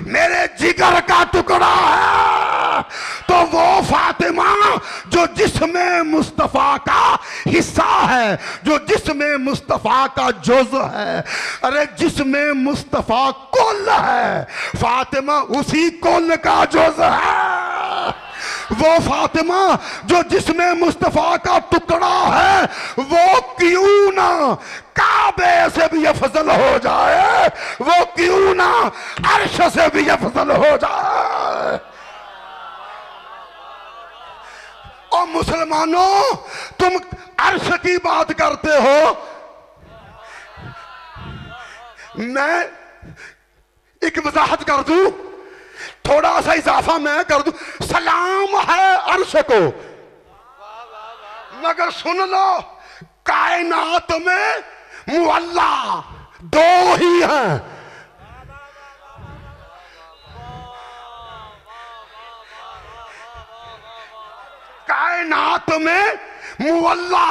मेरे जिगर का टुकड़ा है। तो वो फातिमा जो जिसमें मुस्तफ़ा का हिस्सा है, जो जिसमें मुस्तफ़ा का जुज़ है, अरे जिसमें मुस्तफ़ा कुल है, फातिमा उसी कुल का जुज़ है। वो फातिमा जो जिसमें मुस्तफ़ा का टुकड़ा है, वो क्यों ना काबे से भी अफजल हो जाए, वो क्यों ना अर्श से भी अफजल हो जाए। और मुसलमानों, तुम अर्श की बात करते हो, मैं एक वजाहत कर दूं, थोड़ा सा इजाफा मैं कर दूं। सलाम है अर्श को, मगर सुन लो कायनात में मुअल्ला दो ही हैं। कायनात में मुअल्ला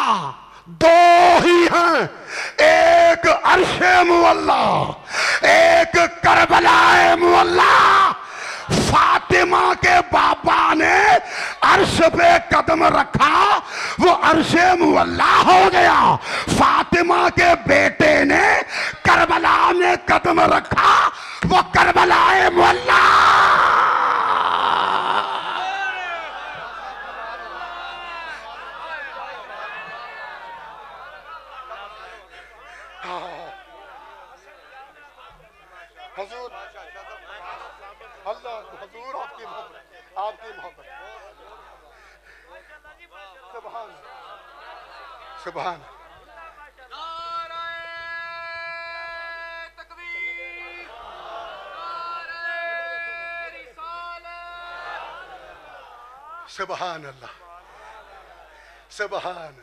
दो ही हैं, एक अर्शे मुअल्ला, एक करबलाए मुअल्ला। फातिमा के बाबा ने अर्श पे कदम रखा, वो अर्शे मुअल्ला हो गया। फातिमा के बेटे ने करबला में कदम रखा, वो करबलाए मुअल्ला। हजूर अल्लाह, हजूर आपकी मोहब्बत, आपकी मोहब्बत। सुभान सुभान। सुभान अल्लाह, सुभान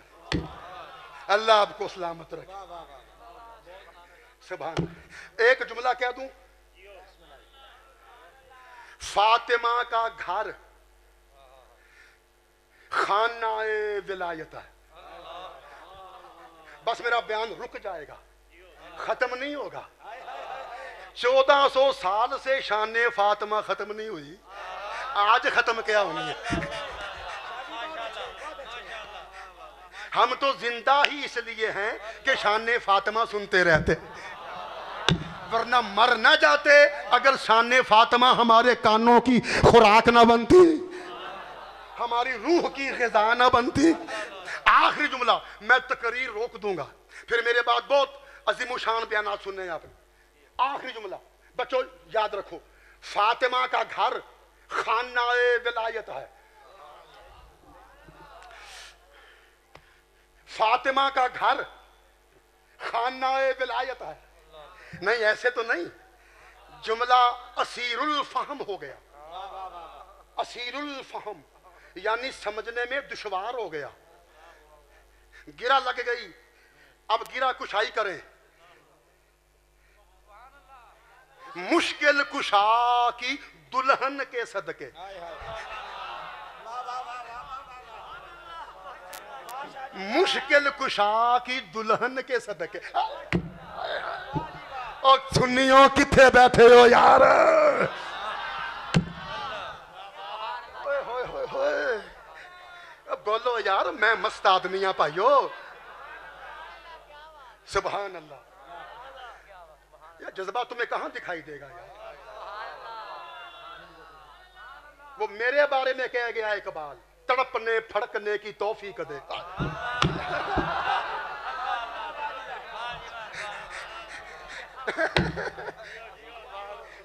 अल्लाह, आपको सलामत रखे। सुभान। एक जुमला कह दूं, फातिमा का घर खानाए विलायत है। बस मेरा बयान रुक जाएगा, खत्म नहीं होगा। 1400 साल से शान फातिमा खत्म नहीं हुई, आज खत्म क्या होनी है। हम तो जिंदा ही इसलिए हैं कि शान फातिमा सुनते रहते, वरना मर ना जाते अगर शान फातिमा हमारे कानों की खुराक ना बनती, हमारी रूह की ग़िज़ा ना बनती। आखिरी जुमला, मैं तकरीर रोक दूंगा, फिर मेरे बाद बहुत अज़ीमुशान बयान सुनने हैं आपने। आखिरी जुमला बच्चों याद रखो, फातिमा का घर खानाए विलायत है। फातिमा का घर खानाए विलायत है। नहीं ऐसे तो नहीं, जुमला असीरुल फहम हो गया। असीरुल फहम यानी समझने में दुश्वार हो गया। गिरा लग गई, अब गिरा कुशाई करें। मुश्किल कुशा की दुल्हन के सदके, मुश्किल कुशा की दुल्हन के सदके। और सुन्नियों किथे बैठे हो यार, बोलो यार, मैं मस्त आदमी हाँ भाइयों। सुभान अल्लाह। ये जज्बा तुम्हें कहां दिखाई देगा यार। वो मेरे बारे में कह गया इकबाल, तड़पने फड़कने की तौफीक दे।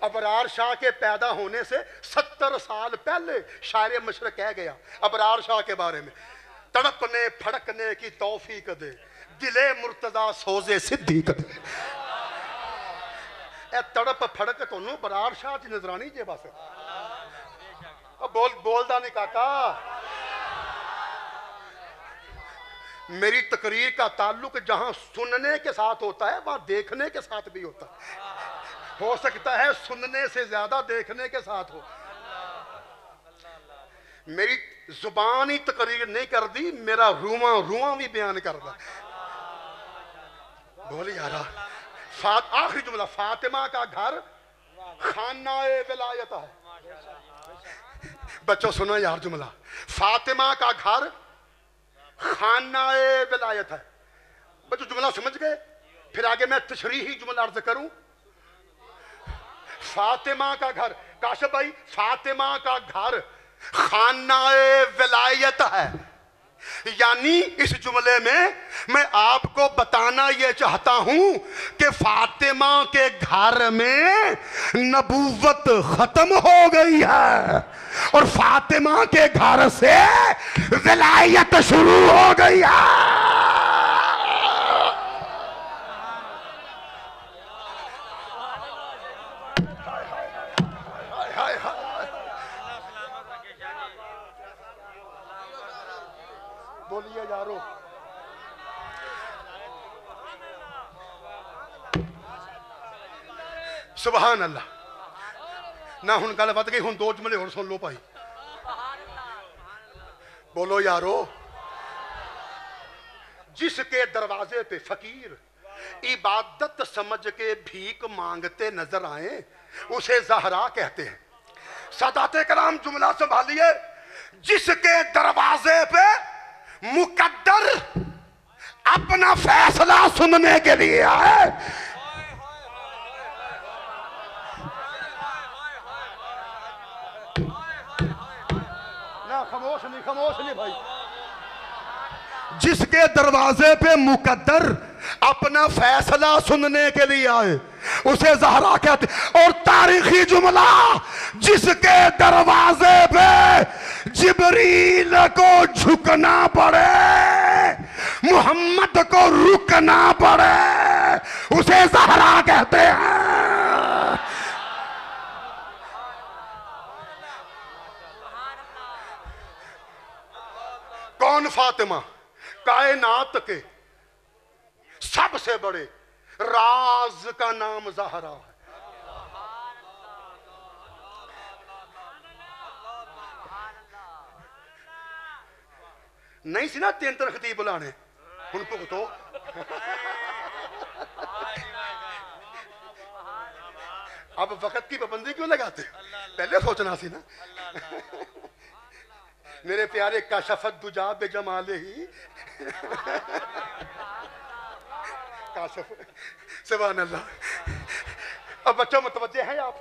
अबरार शाह के पैदा होने से 70 साल पहले शायर मशरक कह गया अबरार शाह के बारे में, तड़पने फड़कने की तौफीक दे, दिले मुर्तजा सोजे सिद्दीक दे। ए तड़प फड़क तोनू अबरार शाह च नजरानी जे बस। बोलदा नहीं काका। मेरी तकरीर का ताल्लुक जहां सुनने के साथ होता है वहां देखने के साथ भी होता है। हो सकता है सुनने से ज्यादा देखने के साथ हो। मेरी जुबान ही तकरीर नहीं कर दी, मेरा रुआ रुआ भी बयान कर दा। बोल यारा। आखिरी जुमला, फातिमा का घर खानाए विलायत है। बच्चों सुनो यार जुमला, फातिमा का घर खानाए विलायत है। बच्चों जुमला समझ गए? फिर आगे मैं तशरीही जुमला अर्ज करूं। फातिमा का घर, काशिफ भाई, फातिमा का घर खानाए विलायत है। यानी इस जुमले में मैं आपको बताना यह चाहता हूं कि फातिमा के घर में नबूवत खत्म हो गई है और फातिमा के घर से विलायत शुरू हो गई है। बोलिए यारो। सुभान अल्लाह। ना हुन गल वध गई, हुन दो जुमले और सुन लो भाई। बोलो यारो। जिसके दरवाजे पे फकीर इबादत समझ के भीख मांगते नजर आए उसे ज़हरा कहते हैं। सादाते कलाम जुमला संभालिए। जिसके दरवाजे पे मुकद्दर अपना फैसला सुनने के लिए आए, ना खामोश नहीं भाई। जिसके दरवाजे पे मुकद्दर अपना फैसला सुनने के लिए आए उसे ज़हरा कहते। और तारीखी जुमला, जिसके दरवाजे पे जिब्रील को झुकना पड़े, मोहम्मद को रुकना पड़े, उसे ज़हरा कहते हैं। कौन फातिमा? कायनात के सबसे बड़े राज का नाम ज़हरा है। नहीं सी ना तीन तीन खतीब बुलाने, हुन भुगतो। अब वक्त की पाबंदी क्यों लगाते? पहले सोचना सी ना। मेरे प्यारे काशफत दुजा बेजमाले ही काशफ। सुभान अल्लाह। अब बच्चों मुतवज्जे हैं आप?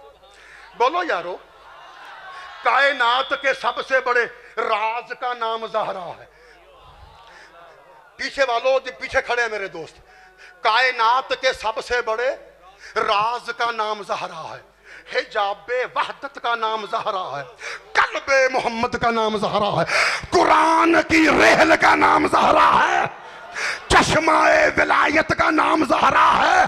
बोलो यारो। कायनात के सबसे बड़े राज का नाम ज़हरा है। पीछे वालों जो पीछे खड़े हैं मेरे दोस्त, कायनात के सबसे बड़े राज का नाम ज़हरा है। हिजाबे वहदत का नाम ज़हरा है। कल्बे मोहम्मद का नाम ज़हरा है। कुरान की रेहल का नाम ज़हरा है। चश्माए विलायत का नाम ज़हरा है,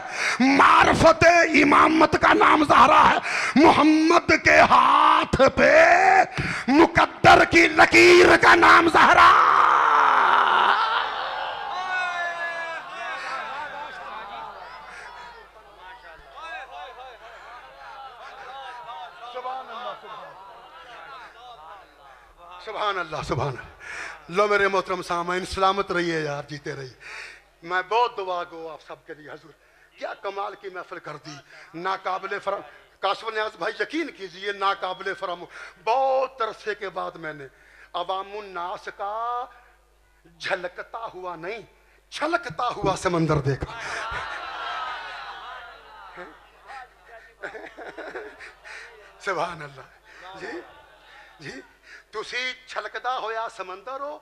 मार्फत इमामत का नाम ज़हरा है, मोहम्मद के हाथ पे मुकद्दर की लकीर का नाम ज़हरा। सुभान अल्लाह सुभान अल्लाह। लो मेरे मोहतरम सामाइन, सलामत रहिए यार, जीते रहिए। मैं बहुत दुआ गो आप सबके लिए हजूर, क्या कमाल की महफिल कर दी, नाकाबिले फरम। काशिफ नियाज़ भाई यकीन कीजिए नाकाबिले फरम, बहुत अरसे के बाद मैंने अवामुन्नास का झलकता हुआ नहीं छलकता हुआ समंदर देखा। सुभान अल्लाह जी जी। तुसी छलकदा होया समंदर हो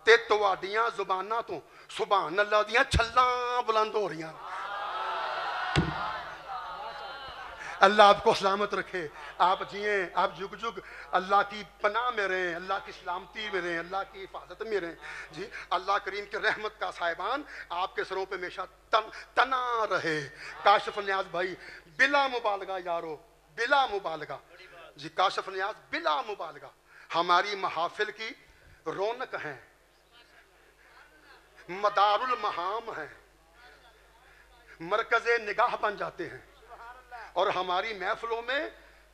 ते तुहाडियां जुबानां तो सुभान अल्लाह दियां छल्लां बुलंद हो रही। अल्लाह आपको सलामत रखे, आप जिए, आप जुग जुग अल्लाह की पनाह में रहें, अल्लाह की सलामती में रहें, अल्लाह की हिफाजत में रहें जी। अल्लाह करीम की रहमत का साहिबान आपके सरों पे हमेशा तना रहे। काशिफ नियाज़ भाई बिला मुबालगा यारो, बिला मुबालगा जी, काशिफ नियाज़ बिला मुबालगा हमारी महाफिल की रौनक हैं, मदारुल महाम हैं, मरकज़े निगाह बन जाते हैं और हमारी महफिलों में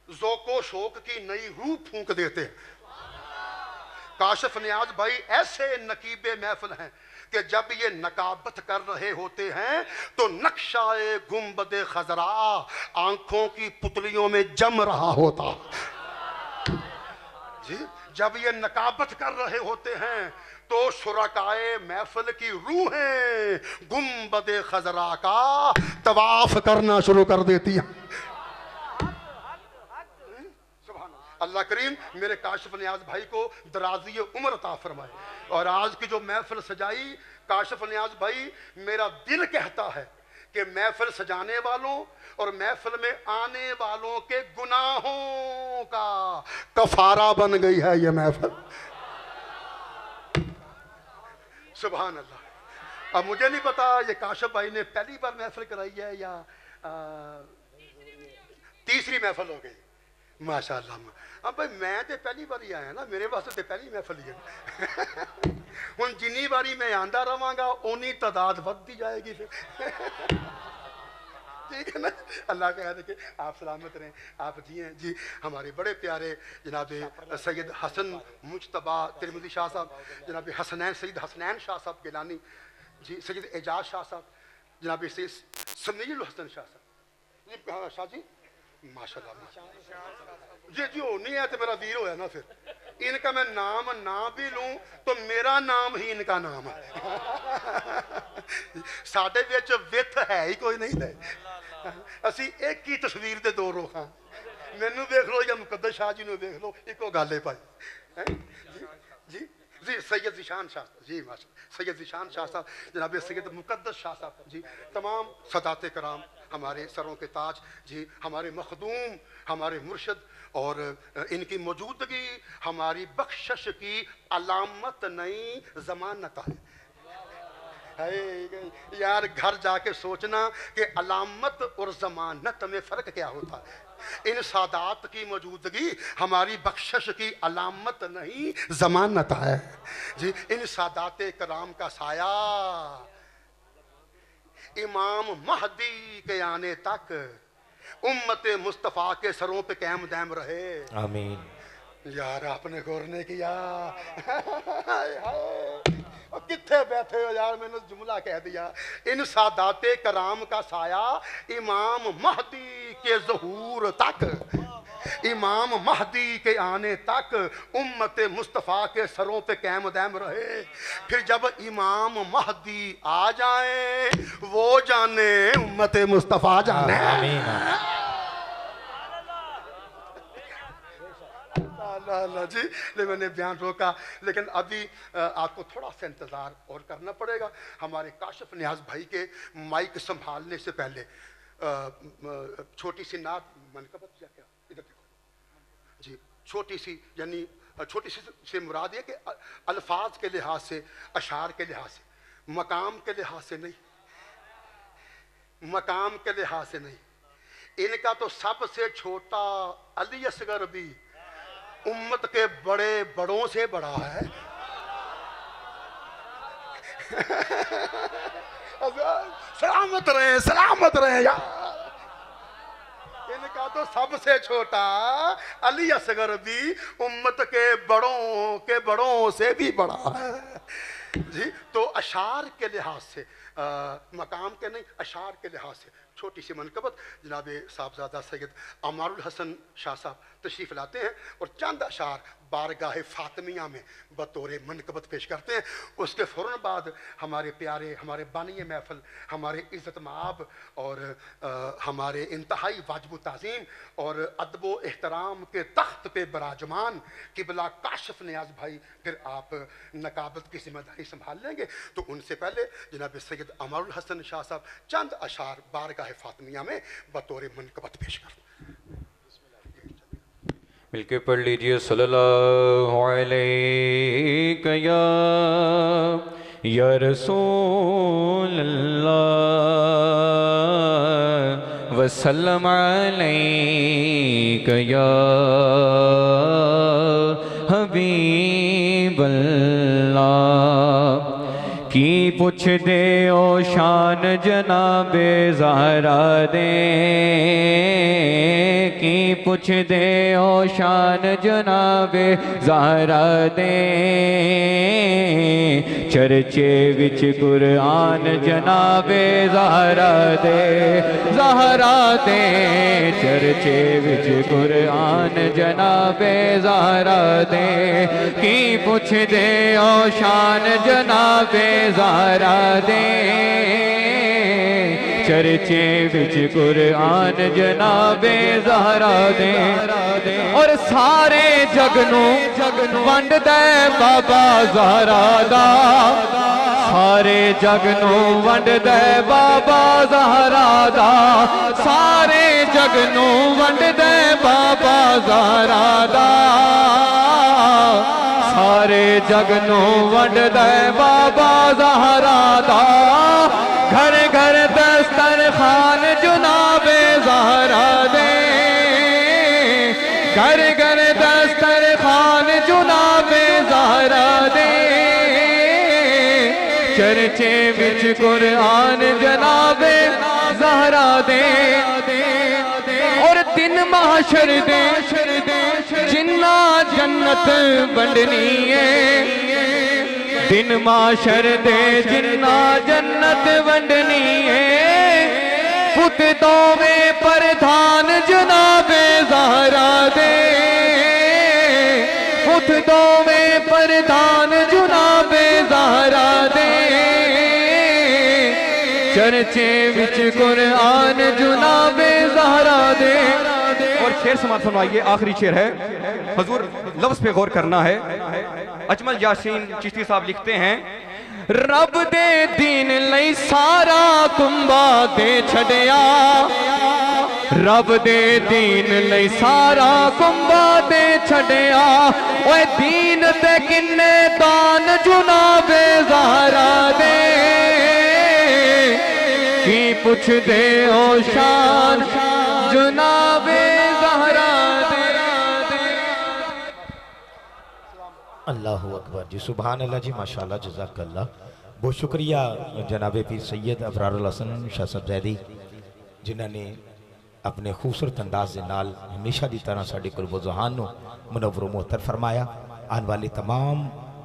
ज़ौक़ो शौक़ की नई रूह फूंक देते हैं। काशिफ नियाज़ भाई ऐसे नकीबे महफिल हैं कि जब ये नकाबत कर रहे होते हैं तो नक्शाए गुंबदे खजरा आंखों की पुतलियों में जम रहा होता जी। जब ये नकाबत कर रहे होते हैं तो शुरकाए महफिल की रूहें गुंबदे खजरा का तवाफ करना शुरू कर देती हैं। अल्लाह करीम मेरे काशिफ नियाज़ भाई को दराज़ी उम्र अता फरमाए। और आज की जो महफिल सजाई काशिफ नियाज़ भाई, मेरा दिल कहता है कि महफिल सजाने वालों और महफिल में आने वालों के गुनाहों का कफारा बन गई है ये महफिल। सुभान अल्लाह। अब मुझे नहीं पता ये काशिफ भाई ने पहली बार महफिल कराई है या तीसरी महफिल हो गई। माशाअल्लाह। अब भाई मैं तो पहली बार ही आया ना, मेरे वास्ते तो पहली महफिल ही है। हुण जिन्नी बारी मैं आंदा रवांगा उन्नी तादाद बढ़ती जाएगी फिर। ठीक है ना। अल्लाह का है कि आप सलामत रहें, आप जिए जी। हमारे बड़े प्यारे जनाब सैयद हसन मुजतबा तिरमिज़ी शाह साहब, जनाब हसनैन सैयद हसनैन शाह साहब गिलानी जी, सैयद एजाज शाह साहब, जनाब सैयद समीउल हसन शाह साहब जी। शाह जी माशाल्लाह जी जी। हो नहीं है तो मेरा वीर होया ना, फिर इनका मैं नाम ना भी लूं तो मेरा नाम ही इनका नाम है। साडे विच विथ है ही कोई नहीं है, असी एक ही तस्वीर दे दो रुख हां। मैनू देख लो या मुकद्दर शाह जी नू देख लो, इको गल है भाई जी जी जी। सैयद ज़ीशान शाह जी माशा, सैयद ज़ीशान शाह साहब, जनाब सैयद मुकद्दस शाह साहब जी, तमाम सदाते कराम हमारे सरों के ताज जी, हमारे मखदूम, हमारे मुर्शद, और इनकी मौजूदगी हमारी बख्शिश की अलामत नहीं ज़मानत है। यार घर जाके सोचना कि अलामत और ज़मानत में फ़र्क क्या होता है। इन सादात की मौजूदगी हमारी बख्शिश की अलामत नहीं ज़मानत है जी। इन सादाते कराम का साया इमाम महदी के आने तक उम्मत मुस्तफ़ा के सरों पे कायम दायम रहे। आमीन। यार आपने गौर नहीं किया। कितने बैठे हो यार, मैंने जुमला कह दिया। इन सादाते कराम का साया इमाम महदी के ज़हूर तक, इमाम महदी के आने तक उम्मत मुस्तफ़ा के सरों पे कायम दायम रहे। फिर जब इमाम महदी आ जाए वो जाने उम्मत मुस्तफ़ा जाने। अल्लाह जी। ले मैंने बयान रोका, लेकिन अभी आपको थोड़ा सा इंतज़ार और करना पड़ेगा। हमारे काशिफ नियाज़ भाई के माइक संभालने से पहले छोटी सी नात मनकबत या क्या, इधर देखो जी, छोटी सी, यानी छोटी सी से मुराद है कि अल्फाज के लिहाज से, अशार के लिहाज से मकाम के लिहाज से नहीं, मकाम के लिहाज से नहीं, इनका तो सबसे छोटा अली असगर भी उम्मत के बड़े बड़ों से बड़ा है। सलामत रहे यार। इनका तो सबसे छोटा अली असगर भी उम्मत के बड़ों से भी बड़ा है जी। तो अशार के लिहाज से, मकाम के नहीं, अशार के लिहाज से छोटी सी मनकबत जनाब साहबजादा सैयद अमारुल हसन शाह साहब तशरीफ़ लाते हैं और चंद अशार बारगाह फातमिया में बतौर मनकबत पेश करते हैं। उसके फ़ौरन बाद हमारे प्यारे, हमारे बानी महफल, हमारे इज़्ज़त माब और हमारे इंतहाई वाजिब ताज़ीम और अदब व एहतराम के तख्त पे बराजमान किबला काशिफ नियाज़ भाई फिर आप नकाबत की जिम्मेदारी संभाल लेंगे। तो उनसे पहले जनाब सैयद अमारुल हसन शाह साहब चंद अशार बारगाह फातमिया में बतौर मनकबत पेश करते हैं। मिलके पढ़ लीजिए सल्लल्लाहु अलैहि या रसूल अल्लाह वसल्लम अलैका या हबीब अल्लाह। की पुछ दे ओ शान जनाबे ज़हरा दे, की पुछ दे ओ शान जनाबे ज़हरा दे। चर्चे विच कुरान जनाबे ज़हरा दे, ज़हरा दे। चर्चे विच कुरान जनाबे ज़हरा दे। की पुछ दे ओ शान जनाबे ज़हरा दे। चर्चे विच कुरान जनाबे ज़हरा दे। और सारे जग नूं वंड दे बाबा ज़हरा दा, सारे जग नूं वंड दे बाबा ज़हरा दा। सारे जग नूं वंड दे बाबा ज़हरा दा, सारे जग नूं वंड दे बाबा ज़हरा दा। घर घर दस्तरखान जुनाबे ज़हरा दे, घर घर दस्तरखान जुनाबे ज़हरा दे। चर्चे विच कुरान जनाबे ज़हरा दे। और दिन महशर दे जिन्ना जन्नत वंडनी है, दिन महशर दे जिन्ना जन्नत वंडनी है। पुत दोवें प्रधान जनाबे ज़हरा दे, पुत दोवें प्रधान जनाबे ज़हरा दे। चर्चे विच कुरान जनाबे ज़हरा दे। और शेर समाप्त फरमाइए, आखिरी शेर है, हुजूर लफ्ज़ पे गौर करना है। अजमल यासीन चिश्ती साहब लिखते हैं, रब दे दीन लई सारा कुंबा दे छड़िया, रब दे दीन लई सारा कुंबा दे छड़िया। ओए दीन ते किन्ने दान जुनाबे ज़हरा दे। की पुछ दे ओ शान जुनाबे ज़हरा दे। अल्लाहु अकबर जी, सुभान अल्लाह जी, माशाअल्लाह, जज़ाकल्लाह। बहुत शुक्रिया जनाबे पीर सैयद अबरारुल हसन शाह साहब ज़ैदी, जिन्हों ने अपने खूबसूरत अंदाज के नाल हमेशा की तरह साढ़े कुर्बोज़हान को मुनव्वर मुहत्तर फरमाया। आने वाले तमाम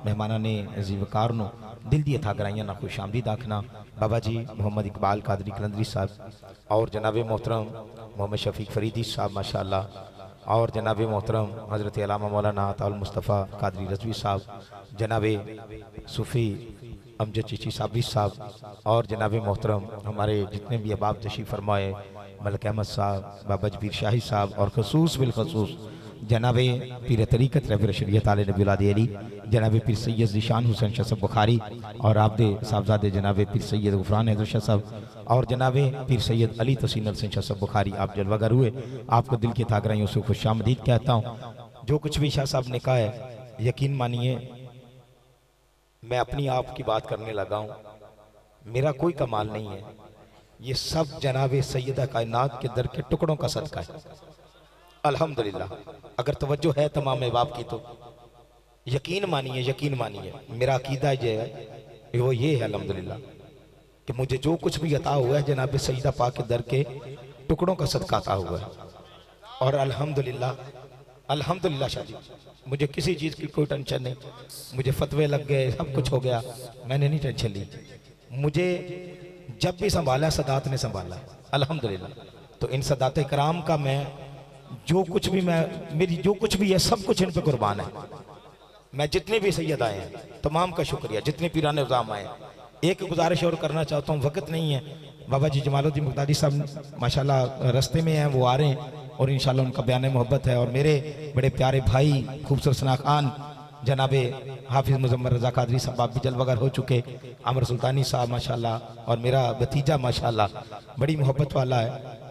मेहमानों ने अजीवकार को दिल दी अथा गराइयां ना खुश आमदीद आखना। बाबा जी मोहम्मद इकबाल कादरी कलंदरी साहब और जनाब मोहतरम मोहम्मद शफीक फरीदी साहब माशाअल्लाह, और जनाब मोहतरम हज़रत अल्लामा मौलाना अताउल मुस्तफ़ा कादरी रज़वी साहब, जनाब सूफ़ी अमजद चिश्ती साबरी साहब, और जनाब मोहतरम हमारे जितने भी अहबाब तशरीफ़ फरमाए, मलक अहमद साहब, बाबा जबीर शाही साहब, और खसूस बिलखसूस जनाब पीर तरीक़त रफ़ी शरीयत आले नबी औलाद अली जनाब पीर सैयद ज़ीशान हुसैन शाह साहब बुखारी, और आपदे साहबजादे जनाब पीर सैयद गुफरान हैदर शाह साहब, और जनाब पीर सैयद अली तसीन हुसैन शाह साहब बुखारी, आप जलवागर हुए। आपको दिल की थागराइयों से खुश आमदीद कहता हूँ। जो कुछ भी शाह साहब ने कहा है, यकीन मानिए मैं अपनी आप की बात करने लगा हूँ मेरा कोई कमाल नहीं है, ये सब जनाब सैयदा कायनात के दर के टुकड़ों का सदका है। अल्हम्दुलिल्लाह, अगर तवज्जो है तमाम बाप की तो यकीन मानिए, मेरा अकीदा ये है, वो ये है अल्हम्दुलिल्लाह कि मुझे जो कुछ भी अता हुआ है जनाब सैयदा पाक के दर के टुकड़ों का सदका अता हुआ है। और अल्हम्दुलिल्लाह शादी, मुझे किसी चीज़ की कोई टेंशन नहीं। मुझे फतवे लग गए, सब कुछ हो गया, मैंने नहीं टेंशन ली। मुझे जब भी संभाला सदात ने संभाला अल्हम्दुलिल्लाह। तो इन सदात कराम का मैं जो कुछ भी मेरी जो कुछ भी है सब कुछ इन पे कुर्बान है। मैं जितने भी सैयद आए हैं तमाम का शुक्रिया, जितने पीराने उज़ाम आए हैं। एक गुजारिश और करना चाहता हूँ, वक्त नहीं है। बाबा जी जमालुद्दीन मुक़्तादी साहब माशाल्लाह रास्ते में हैं, वो आ रहे हैं और इंशाल्लाह उनका बयान मोहब्बत है। और मेरे बड़े प्यारे भाई खूबसूरत सना खान जनाबे हाफिज़ मुज़म्मल रज़ा कादरी साहब आप भी जलवागर हो चुके, आमिर सुल्तानी साहब माशाल्लाह, और मेरा भतीजा माशाल्लाह बड़ी मोहब्बत वाला है,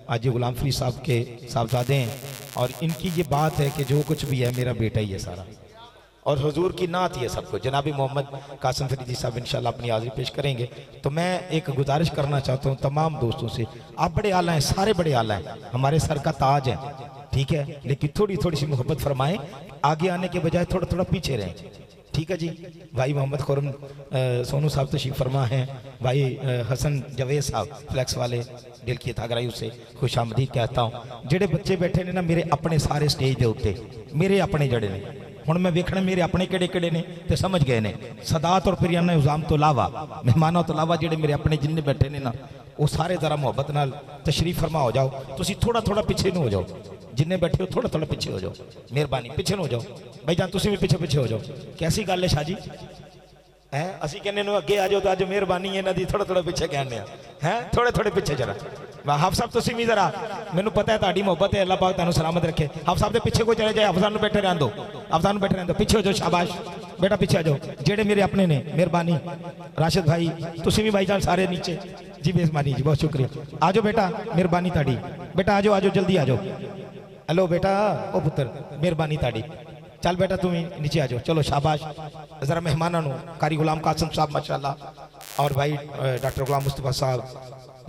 आज ये गुलाम फरीद साहब के साहबजादे हैं। और इनकी ये बात है कि जो कुछ भी है मेरा बेटा ही है सारा, और हुजूर की नात ही है सब कुछ। जनाबी मोहम्मद कासिम फरीदी साहब इंशाल्लाह अपनी हाज़िरी पेश करेंगे। तो मैं एक गुजारिश करना चाहता हूँ तमाम दोस्तों से, आप बड़े आला हैं, सारे बड़े आला हैं, हमारे सर का ताज है, ठीक है, लेकिन थोड़ी थोड़ी सी मोहब्बत फरमाएं, आगे आने के बजाय थोड़ा थोड़ा पीछे रहें, ठीक है जी। भाई मोहम्मद खुरम सोनू साहब तशरीफ फरमा हैं, भाई हसन जवेद साहब फ्लैक्स वाले दिल की थागराई उसे खुश आमदीद कहता हूँ। जेडे बच्चे बैठे ने ना मेरे अपने सारे स्टेज के उत्ते, मेरे अपने जड़े ने, हुण मैं वेखना मेरे अपने किहड़े किहड़े ने ते समझ गए ने। सदात और पिरियाना उज़ाम तो इलावा मेहमानों तो इलावा जेडे मेरे अपने जिन्ने बैठे ने ना, वो सारे जरा मोहब्बत नाल तशरीफ फरमा हो जाओ। तुसी थोड़ा थोड़ा पिछे न हो जाओ, जिन्ने बैठे हो थोड़ा थोड़ा पिछे हो जाओ, मेहरबानी पिछे न हो जाओ। भाई जान तुसी भी पिछे पिछे हो जाओ। कैसी गल है शाह जी है, असी कहने अगे आ जाओ तो अज मेहरबानी है इन्हां दी, थोड़ा थोड़ा पिछे कहने हैं, थोड़े थोड़े पिछे जरा। हाफ साहब तुसी भी जरा, मैनू पता है तुहाडी मोहब्बत है, अल्लाह पाक तुहानू सलामत रखे। हाफ साहब दे पिछे कोई चले जाए, अफजान बैठे रहन दो, अफजान बैठे रहन दो, पिछे हो जाओ, शाबाश बेटा पिछे आ जाओ। जेडे मेरे अपने ने मेहरबानी, राशिद भाई तुसी भी भाईजान सारे नीचे जी, मेहरबानी जी, बहुत शुक्रिया। आ जाओ बेटा, मेहरबानी ताड़ी, बेटा आ जाओ जल्दी आ जाओ। हेलो बेटा, ओ पुत्र मेहरबानी ताड़ी, चल बेटा तुम नीचे आ जाओ, चलो शाबाश। जरा मेहमानों कारी गुलाम कासिम साहब माशाल्लाह, और भाई डॉक्टर गुलाम मुस्तफ़ा साहब,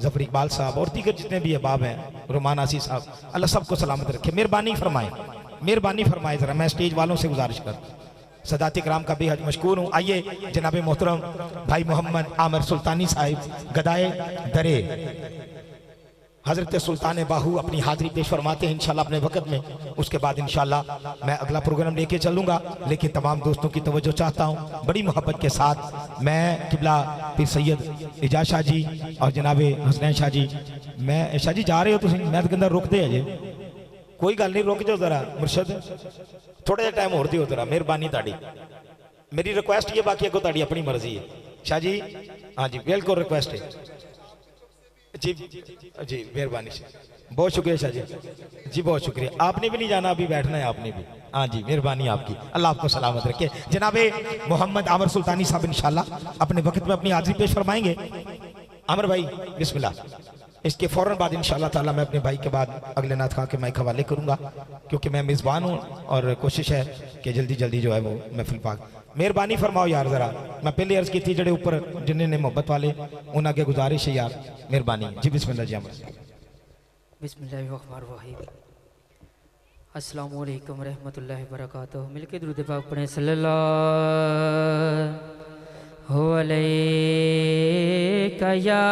जफर इकबाल साहब और दीगर जितने भी अहबाब हैं, रोमान आसी साहब, अल्लाह सबको सलामत रखे, मेहरबानी फरमाए। जरा मैं स्टेज वालों से गुजारिश कर, सदात कराम का बेहद मशकूर हूँ। आइए जनाब मोहतरम भाई मोहम्मद आमिर सुल्तानी साहिब गदाए दरे हजरत सुल्तान बाहू अपनी हाजिरी पेश फरमाते हैं इंशाल्लाह अपने वक्त में। उसके बाद इंशाल्लाह मैं अगला प्रोग्राम लेके चलूँगा, लेकिन तमाम दोस्तों की तवज्जो चाहता हूँ बड़ी मोहब्बत के साथ। मैं किबला पीर सैयद एजाज शाह जी और जनाबे हसनैन शाह जी, मैं शाह जी जा रहे हो तुम, मैं तो कहता रुकते अजे, कोई गल नहीं, रुक जाओ जरा मुर्शद, थोड़ा जिहा टाइम होर दिओ जरा, मेहरबानी ताड़ी, मेरी रिक्वेस्ट ही है, बाकी अगों ताड़ी अपनी मर्जी है। शाह जी हाँ जी बिल्कुल रिक्वेस्ट है जी जी, मेहरबानी से, बहुत शुक्रिया शाह जी, बहुत शुक्रिया। आपने भी नहीं जाना, अभी बैठना है आपने भी, हाँ जी मेहरबानी आपकी, अल्लाह आपको सलामत रखे। जनाबे मोहम्मद आमिर सुल्तानी साहब इंशाल्लाह अपने वक्त में अपनी हाजिरी पेश फरमाएंगे। आमिर भाई बिस्मिल्लाह, इसके फ़ौरन बाद इंशाल्लाह ताला मैं अपने भाई के बाद अगले नात खां के माइक हवाले करूँगा, क्योंकि मैं मेज़बान हूँ और कोशिश है कि जल्दी जल्दी जो है वो महफिल पाक। मेहरबानी फरमाओ यार, जरा मैं पहले अर्ज की थी जड़े ऊपर जिन्हें ने मोहब्बत वाले उन्हें आगे गुजारिश है यार, मेहरबानी जी। बिस्मिल्लाह जी, बिस्मिल्लाहिर्रहमानिर्रहीम, अस्सलामु अलैकुम रहमतुल्लाहि व बरकातुहू। मिलके दुरूद पाक पढ़ें सल्लल्लाहु अलैका या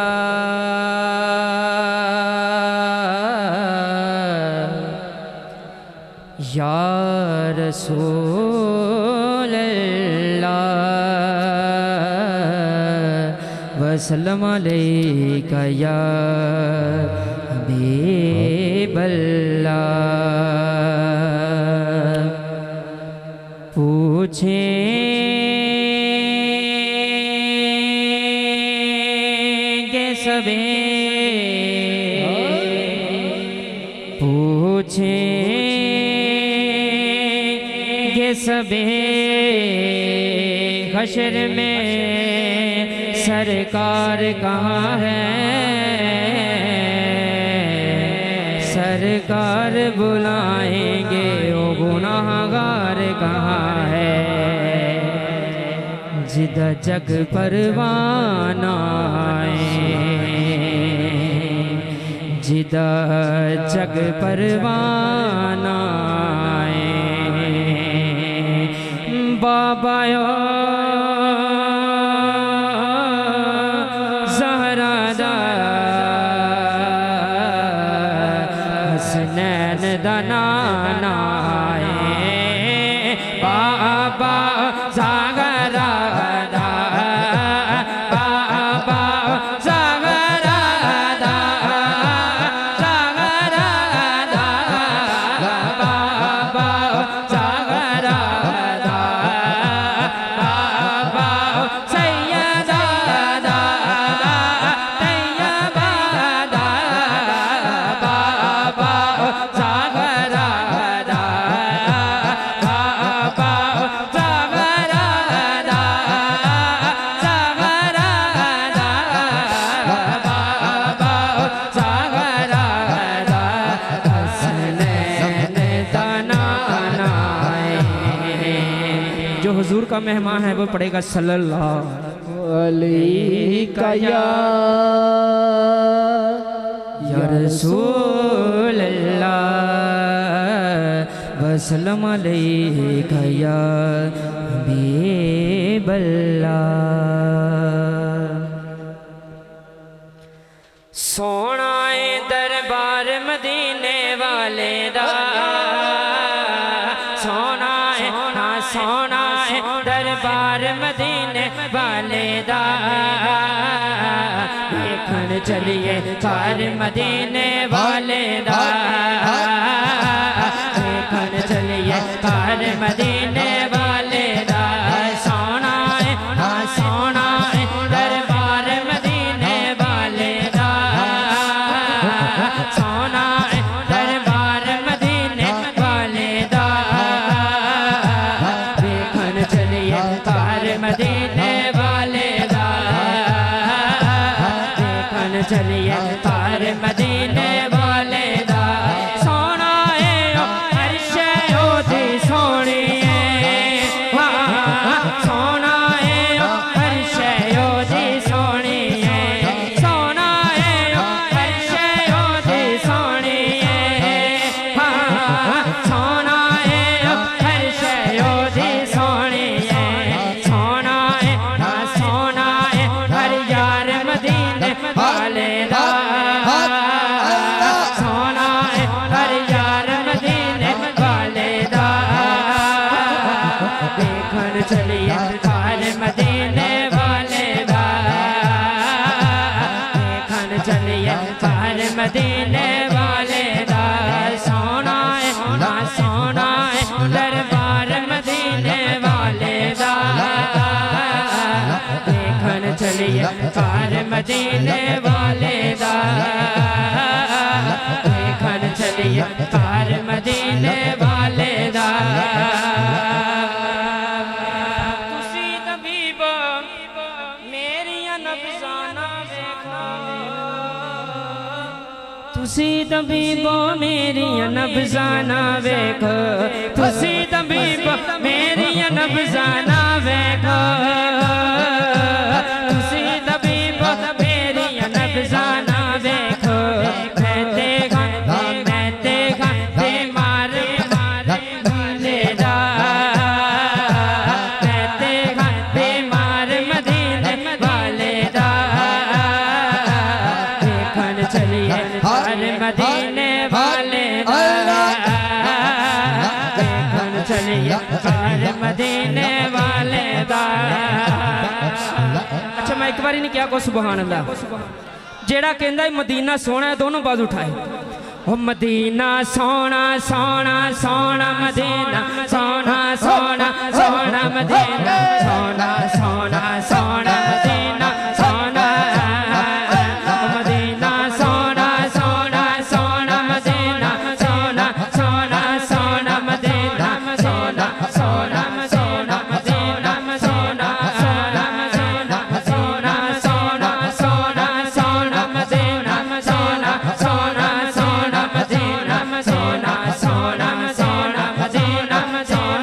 रसूल वसल्लम अलैका या हबीबल्लाह। पूछेंगे सबे, पूछेंगे सबे हश्र में सरकार कहाँ है, सरकार बुलाएंगे ओ गुनाहगार कहाँ है। जिदा जग परवाना जिदा जग परवाना बाबा ज़हरा दा हसनैन दा नाना बाबा ज़हरा दा बाबा ज़हरा दा ज़हरा दा बाबा ज़हरा दा बाबा सैयदा दा तैयबा दा बाबा ज़हरा दा बाबा ज़हरा दा ज़हरा दा बाबा ज़हरा दा हसनैन दा नाना जो हुजूर का मेहमान है वो पढ़ेगा सल्लल्लाहु अलैहि या रसूल अल्लाह वसल्लम अलैका या हबीब अल्लाह। सोना है दरबार मदीने वाले दा सोना है हाँ सोना है दरबार मदीने वाले दा देखन चलिए कार मदीने वाले दा देखन चलिए कार मदीने वाले दा सोना है हाँ सोना है दरबार मदीने वाले दा सोना है दरबार मदीने वाले दा देखन चलिए कार मदीने वाले दा देखन चलिए कार मदीने वाले दा सोना है हर शय ओदी सोनी है हाँ सोना है हर शय ओदी सोनी है सोना है हर शय ओदी सोनी है हाँ सोना है हर शय ओदी सोनी है सोना है हाँ सोना है हर यार मदीने वाले दा सोना है हर यार मदीने वाले दा देखन चलिए कार मदीने वाले दा देखन चलिए कार मदीने वाले दा सोना है ना सोना है दरबार मदीने वाले दा देखन चलिए कार मदीने वाले दा देखन चलिए कार मदीने वाले दा तुसी तबीब मेरियां नब्ज़ाना देखो तुसी तबीब मेरियां नब्ज़ाना देखो तुसी तबीब मेरियां नब्ज़ाना देखो तुसी तबीब मेरियां नब्ज़ाना देखो मैं देखा ते मारे वाले दा मैं देखा ते मारे मदीने वाले दा देखन चलिए कार मदीने वाले दा देखन चलिए कार मदीने वाले दा। अच्छा मैं एक बार नहीं क्या को सुभान अल्लाह जेड़ा कहंदा मदीना सोना है दोनों बाजू उठाए ओ मदीना सोना सोना सोना मदीना सोना सोना सोना मदीना सोना सोना सोना मदीना सोना मदीना सोना सोना सोना मदीना सोना सोना सोना मदीना सोना सोना सोना मदीना सोना सोना सोना सोना सोना सोना सोना मदीना सोना सोना सोना मदीना सोना सोना सोना मदीना सोना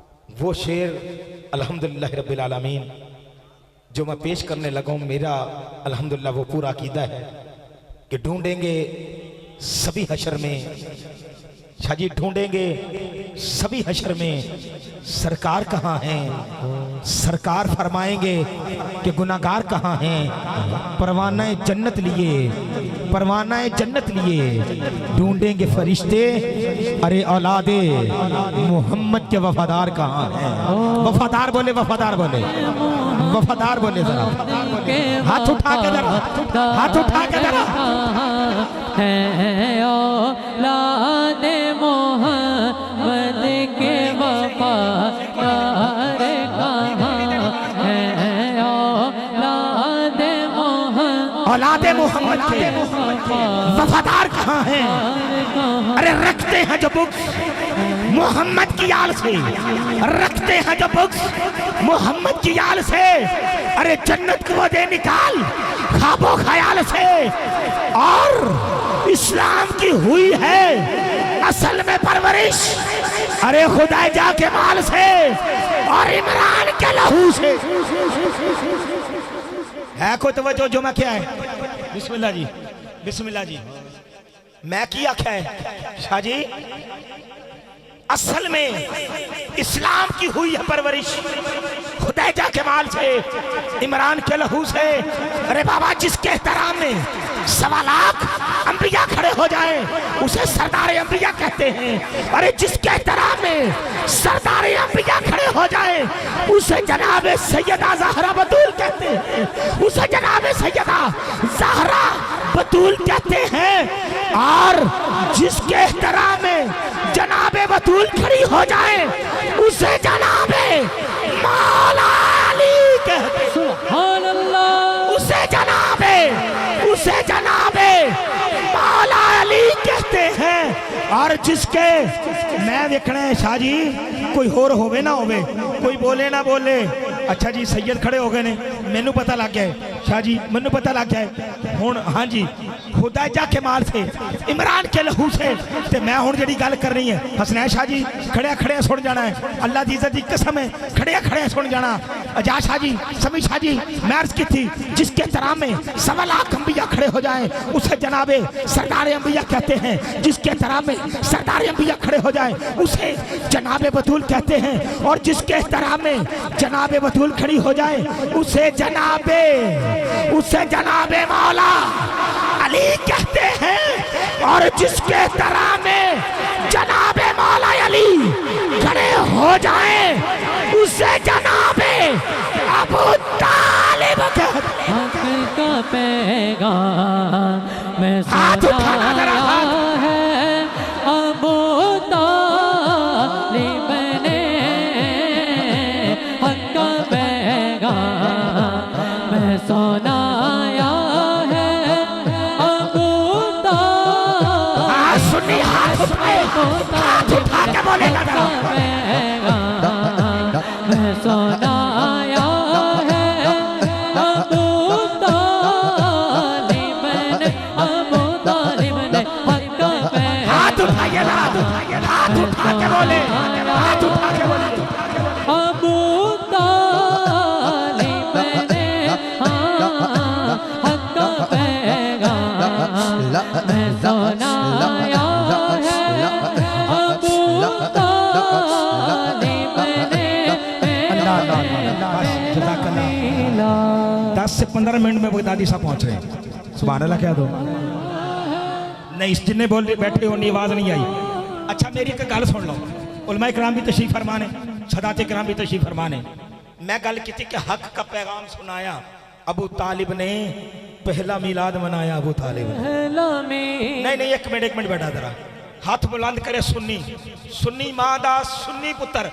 वो शेर अल्हम्दुलिल्लाह रब्बिल आलमीन जो मैं पेश करने लगा हूँ, मेरा अल्हम्दुलिल्लाह वो पूरा अकीदा है कि ढूंढेंगे सभी हशर में, शाह जी ढूंढेंगे सभी हशर में सरकार कहाँ हैं। सरकार फरमाएंगे कि गुनाहगार कहाँ हैं। परवाना जन्नत लिए, परवाना जन्नत लिए ढूंढेंगे फरिश्ते, अरे औलादे मोहम्मद के वफादार कहाँ हैं। वफादार बोले, वफादार बोले, वफादार बोले जरा, हाथ उठा के जरा, हाथ उठा के जरा। है औलादे मोहम्मद के वफादार कहाँ है। औलादे मोहम्मद, औलादे मोहम्मद के वफादार कहाँ हैं। अरे रखते हैं जो बुक्स मोहम्मद की आल से, रखते हैं जो बुक्स मोहम्मद की आल से, अरे जन्नत को दे निकाल ख्वाबो ख्याल से। और इस्लाम की हुई है असल में परवरिश, अरे खुदा जा के माल से और इमरान के लहू से। है कोई तवज्जो जो मैं क्या है। बिस्मिल्लाह जी, बिस्मिल्लाह जी। मैं क्या है शाह जी, असल में इस्लाम की हुई है परवरिश खुदैजा के माल से, इमरान के लहू से। अरे बाबा जिसके एहतराम में 1.25 लाख अंबिया खड़े हो जाए उसे सरदार अंबिया कहते हैं। अरे जिसके एहतराम में सरदार अंबिया खड़े हो जाए उसे जनाब सैयदा ज़हरा बतूल कहते हैं, उसे जनाब सैयदा ज़हरा बतूल कहते हैं। और जिसके एहतराम में जनाबे बतूल खड़ी हो जाए उसे जनाबे मौला अली कहते हैं। सुभान अल्लाह। उसे जनाबे मौला अली कहते हैं। और जिसके मैं देखना है शाह जी, कोई होर होवे ना होवे, कोई बोले ना बोले। अच्छा जी सैयद खड़े हो गए ने, मैनू पता लग गया है शाह जी, मैनू पता लग गया है हुण। हाँ जी खुदैजा के माल से, इमरान के लहू से। ते मैं हुण जिहड़ी गल कर रही है हसनैन शाह जी, खड़े खड़े सुन जाना है। अल्लाह दी इज्जत दी कसम है, खड़े खड़े सुन जाना। अजाज शाह जी, समी शाह जी, मैं अर्ज की थी जिसके तरह में 1.25 लाख अंबिया खड़े हो जाए उसे जनाबे सरदार अंबिया कहते हैं। जिसके तरह में सरदार अंबिया खड़े हो जाए उसे जनाबे बतूल कहते हैं। और जिसके तरह में जनाबे बतूल खड़ी हो जाए उसे जनाबे मौला अली कहते हैं। और जिसके तरह में जनाबे मौला अली खड़े हो जाए उसे जनाबे अबू तालिब कहते हैं। का पैगाम मैं सुनाया है अबू तालिब ने, हक का पैगाम मैं सुनाया है अबू तालिब। सुनी हाथ उठा के बोलेगा जरा। मैं सुनाया है अबू तालिब ने, अबू तालिब ने हक का पैगाम। हाथ उठाइए ना, हाथ उठा के बोले, हाथ उठा के बोले। अबू तालिब ने हक का पैगाम मैं सुनाया है अबू तालिब ने। 10 से 15 मिनट में बगदादी साहब पहुंच रहे हैं। सुभान अल्लाह कह दो। नहीं इस जिन्ने बोल बैठे हो आवाज नहीं आई। अच्छा मेरी एक गल सुन लो, उलमाए कराम भी तशरीफ फरमाने, सदाते कराम भी तशरीफ फरमाने। मैं गल की थी कि हक का पैगाम सुनाया अबू तालिब ने, पहला मिलाद मनाया अबू तालिब ने। नहीं एक मिनट बैठा जरा, हाथ बुलंद करे। सुन्नी सुन्नी मां दा सुन्नी पुत्र,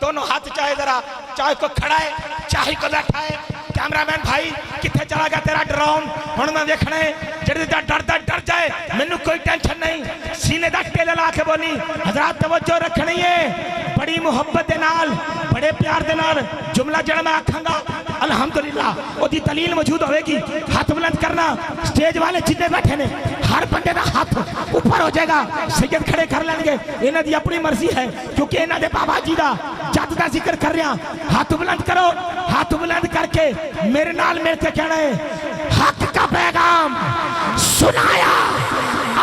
दोनों हाथ चाहे जरा, चाहे को खड़ा है चाहे को बैठा है। कैमरामैन भाई कितने चला गया तेरा ड्रोन, हुण मैं देखना है। जेड़ा डरदा डर जाए, मैनू कोई टेंशन नहीं, सीने दा टेल ला के बोली। हजरात तवज्जो रखनी है, बड़ी मुहब्बत दे नाल, बड़े प्यार दे नाल जुमला जड़ा मैं आखांगा अल्हम्दुलिल्लाह ओदी दलील मौजूद होगी। हाथ बुलंद करना, स्टेज वाले जिन्ने बैठे ने हर बंदे का हाथ ऊपर हो जाएगा, सैयद खड़े कर लेंगे, इन्हां दी अपनी मर्जी है क्योंकि इन्हां दे बाबा जी दा जद दा जिक्र कर रहा। हाथ बुलंद करो, हाथ बुलंद करके मेरे नाल मिल के कहना है, हक का पैगाम सुनाया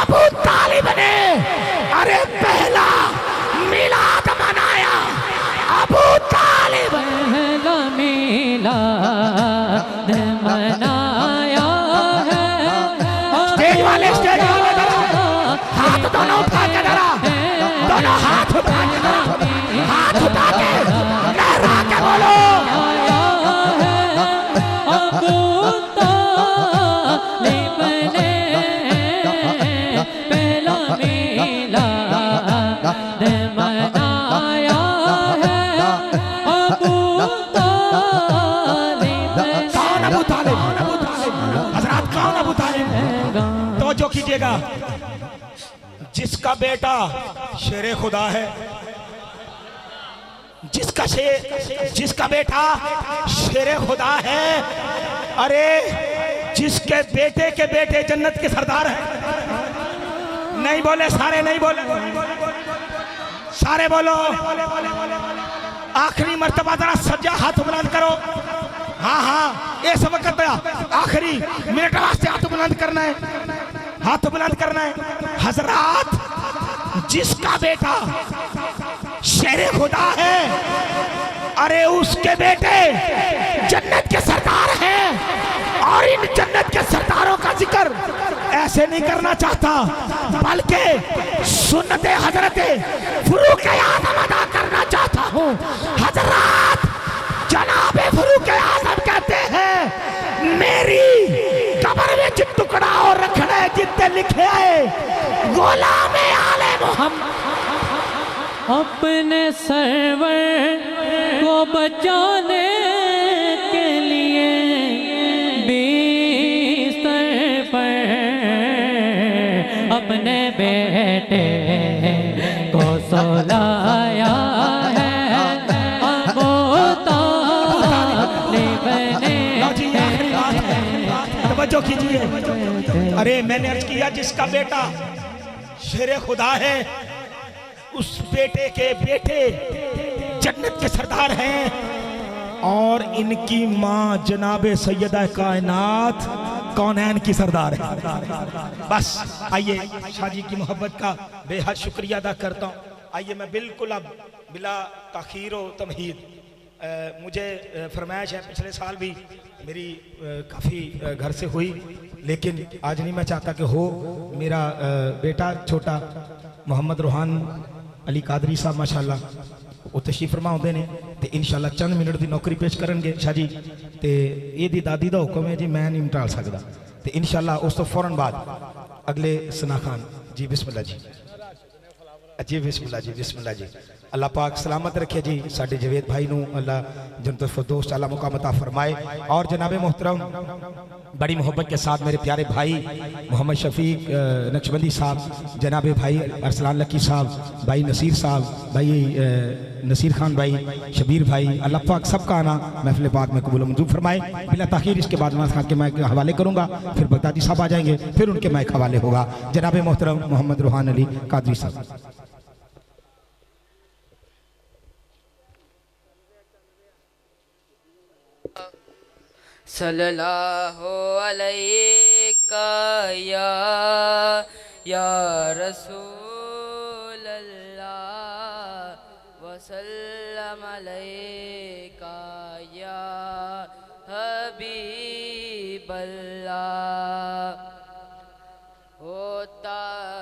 अबू तालिब ने, अरे पहला मिलाद मनाया अबू तालिब, पहला मिलाद मनाया है। स्टेज वाले हाथ दोनों उठा के जरा, दोनों हाथ उठा के जरा, हाथ उठा के लहरा के बोलो। अबू तालिब ने पहला मिलाद मनाया है। अबू तालिब कौन अबू तालिब? हजरात कौन अबू तालिब? तो जो कीजिएगा, जिसका बेटा शेरे खुदा है, जिसका बेटा शेरे खुदा है, अरे जिसके बेटे के बेटे जन्नत के सरदार हैं। नहीं बोले सारे, नहीं बोले सारे, बोलो आखिरी मर्तबा जरा सज्जा हाथ बुलंद करो। हाँ हाँ, इस वक्त आखिरी मिनट वास्ते हाथ बुलंद करना है, हाथ बुलंद करना है। हजरात जिसका बेटा शेरे खुदा है, अरे उसके बेटे जन्नत के सरदार हैं, और इन जन्नत के सरदारों का जिक्र ऐसे नहीं करना चाहता, बल्कि सुन्नते हजरते फरूक आजम अदा करना चाहता हूँ। हजरात जनाबे फरूक आजम कहते हैं, मेरी कब्र में टुकड़ा और रखना है जितने लिखे है गुलाम आले मोहम्मद। अपने सरवर को बचाने के लिए बिस्तर पर अपने बेटे को सुलाया है। अबू तालिब ने तवज्जो कीजिए, अरे मैंने अर्ज किया जिसका बेटा शेरे खुदा है, उस बेटे के बेटे जन्नत के सरदार हैं, और इनकी माँ जनाबे सैयदा कायनात कौनैन की सरदार है। बस आइए, शादी की मोहब्बत का बेहद शुक्रिया अदा करता हूँ। आइए मैं बिल्कुल अब बिला ताखीर व तमहीद, मुझे फरमाइश है, पिछले साल भी मेरी काफ़ी घर से हुई, लेकिन आज नहीं मैं चाहता कि हो। मेरा बेटा छोटा मोहम्मद रूहान अली कादरी साहब माशाअल्लाह वो तशरीफ फरमा होंदे ने, ते इंशाअल्लाह चंद मिनट की नौकरी पेश करनगे शाह जी, ते ये दादी का हुक्म है जी, मैं नहीं टाल सकता। तो इंशाअल्लाह उस तो फौरन बाद अगले सना खान जी, बिस्मिल्लाह जी, जी बिस्मिल्लाह जी, बिस्मिल्लाह जी। अल्लाह पाक सलामत रखे जी साडे जवेद भाई नू, अल्लाह जन्नतुल फिरदौस आला मुकाम अता फरमाए। और जनाबे मोहतरम बड़ी मोहब्बत के साथ मेरे प्यारे भाई मोहम्मद शफीक नक्शबंदी साहब, जनाबे भाई अरसलान लकी साहब, भाई नसीर साहब, भाई नसीर खान भाई, शबीर भाई, अल्लाह पाक सबका आना महफिल पाक में कबूल मंजूर फरमाए। बिला ताखीर इसके बाद नवाज खान के मैं हवाले करूँगा, फिर बगदादी साहब आ जाएंगे, फिर उनके माइक हवाले होगा। जनाबे मोहतरम मोहम्मद रूहान अली कादरी साहब। सल्लल्लाहु अलैका या रसूल अल्लाह वसल्लम अलैका या हबीब अल्लाह। होता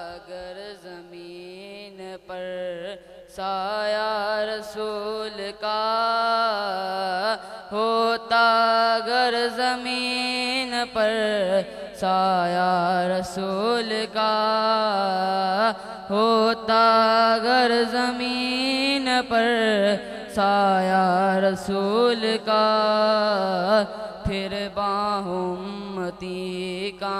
अगर ज़मीन पर साया रसूल का, होता अगर ज़मीन पर साया रसूल का, होता अगर ज़मीन पर साया रसूल का, फिर बाहों उम्मती का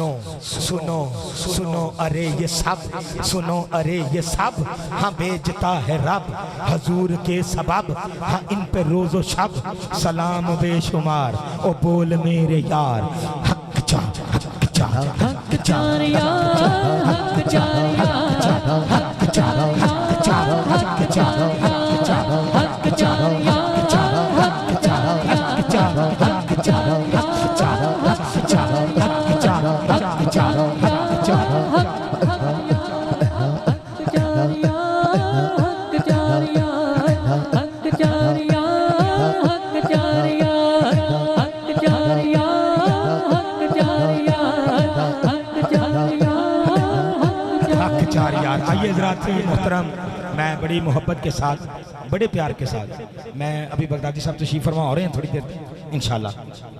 सुनो सुनो सुनो अरे ये सब, सुनो अरे ये सब, हाँ भेजता है रब हजूर के सबब, हाँ इन पे रोजो शब सलाम बेशुमार, ओ बोल मेरे यार हक चा हक चा हक चार यार, हक चार यार, हक चार हक चार हक चार हक चार हक चार यार, हक चार हक चार हक चार हक चार हक चार हक चार हक चार हक चार हक चार यार, हक चार यार, हक चार यार, हक चार यार, हक चार यार, हक चार यार, हक चार यार। आइए हज़रात मोहतरम, मैं बड़ी मोहब्बत के साथ, बड़े प्यार के साथ, मैं अभी बगदादी साहब तशरीफ़ फरमा हो रहे हैं थोड़ी देर इंशाल्लाह,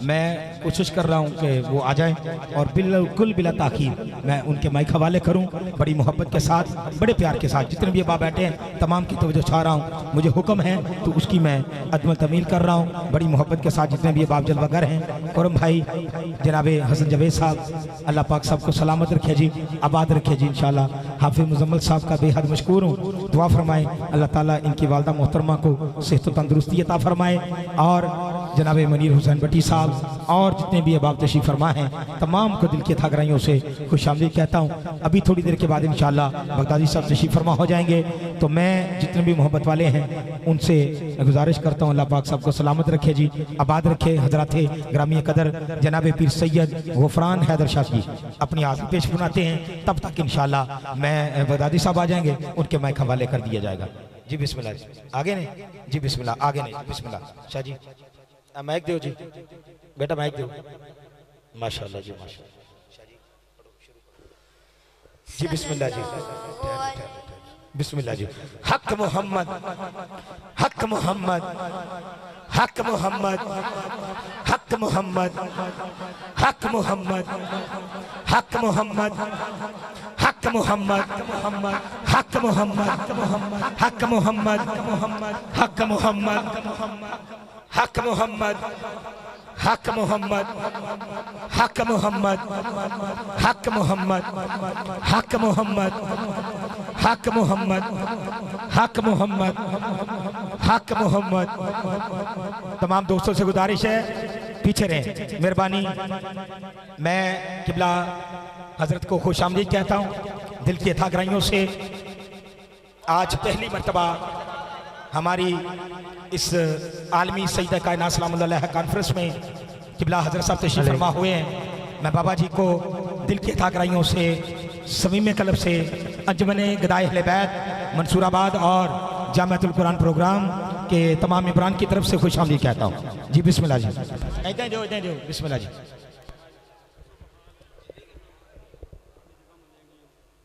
मैं कोशिश कर रहा हूं कि वो आ जाएं और बिल्कुल बिला ताख़ीर मैं उनके माइक हवाले करूं, बड़ी मोहब्बत के साथ, बड़े प्यार के साथ। जितने भी बाप बैठे हैं तमाम की तवज्जो चाह रहा हूं, मुझे हुक्म है तो उसकी मैं अदम तमील कर रहा हूं बड़ी मोहब्बत के साथ। जितने भी बाप जलवागर हैं, करम भाई जनाब हसन जवेद साहब, अल्लाह पाक सबको सलामत रखे जी, आबाद रखे जी इंशाल्लाह। हाफिज़ मुज़म्मिल साहब का बेहद मशकूर हूँ, दुआ फरमाएं अल्लाह ताला इनकी वालदा मोहतरमा को सेहत व तंदुरुस्ती अता फरमाए, और जनाब मनीर हुसैन भट्टी साहब और जितने भी अहबाब तशरीफ़ फरमा हैं तमाम को दिल की थागराइयों से खुशामदीद कहता हूँ। अभी थोड़ी देर के बाद इंशाल्लाह बगदादी साहब तशरीफ़ फरमा हो जाएंगे, तो मैं जितने भी मोहब्बत वाले हैं उनसे गुजारिश करता हूँ अल्लाह पाक सबको सलामत रखे जी, आबाद रखे। हजरत ग्रामी कदर जनाब पीर सैयद गफरान हैदर शाह जी अपनी हाजिरी पेश फरमाते हैं, तब तक इंशाल्लाह मैं बगदादी साहब आ जाएंगे, उनके माइक हवाले कर दिया जाएगा जी। बिस्मिल्लाह जी, आगे नहीं जी, बिस्मिल्लाह, आगे नहीं, बिस्मिल्लाह। शाह जी माइक दो जी, बेटा माइक दो, माशाल्लाह जी माशाल्लाह जी। बिस्मिल्लाह जी, बिस्मिल्लाह जी। हक मोहम्मद, हक मोहम्मद, हक मोहम्मद, हक मोहम्मद, हक मोहम्मद, हक मोहम्मद, हक मोहम्मद, हक मोहम्मद, हक मोहम्मद, हक मोहम्मद, हक मोहम्मद, हक मोहम्मद, हक मोहम्मद, हक मोहम्मद, हक मोहम्मद, हक मोहम्मद, हक मोहम्मद, हक मोहम्मद। तमाम दोस्तों से गुजारिश है पीछे रहें मेहरबानी। मैं किबला हजरत को खुशामदीद कहता हूँ दिल की थागराइयों से। आज पहली मर्तबा हमारी इस आलमी सईदा कायनात सलामुल्लाह अलैहा कॉन्फ्रेंस में किबला हजरत साहब तशरीफ़ फरमा हुए हैं। मैं बाबा जी को दिल की थागराइयों से, समीम कलब से, अंजुमन गदाए अहले बैत मंसूराबाद और जामिअतुल कुरान प्रोग्राम के तमाम इमरान की तरफ से खुशामदीद कहता हूँ जी। बिस्मिल्लाह जी, इधर दो बिस्मिल्लाह जी।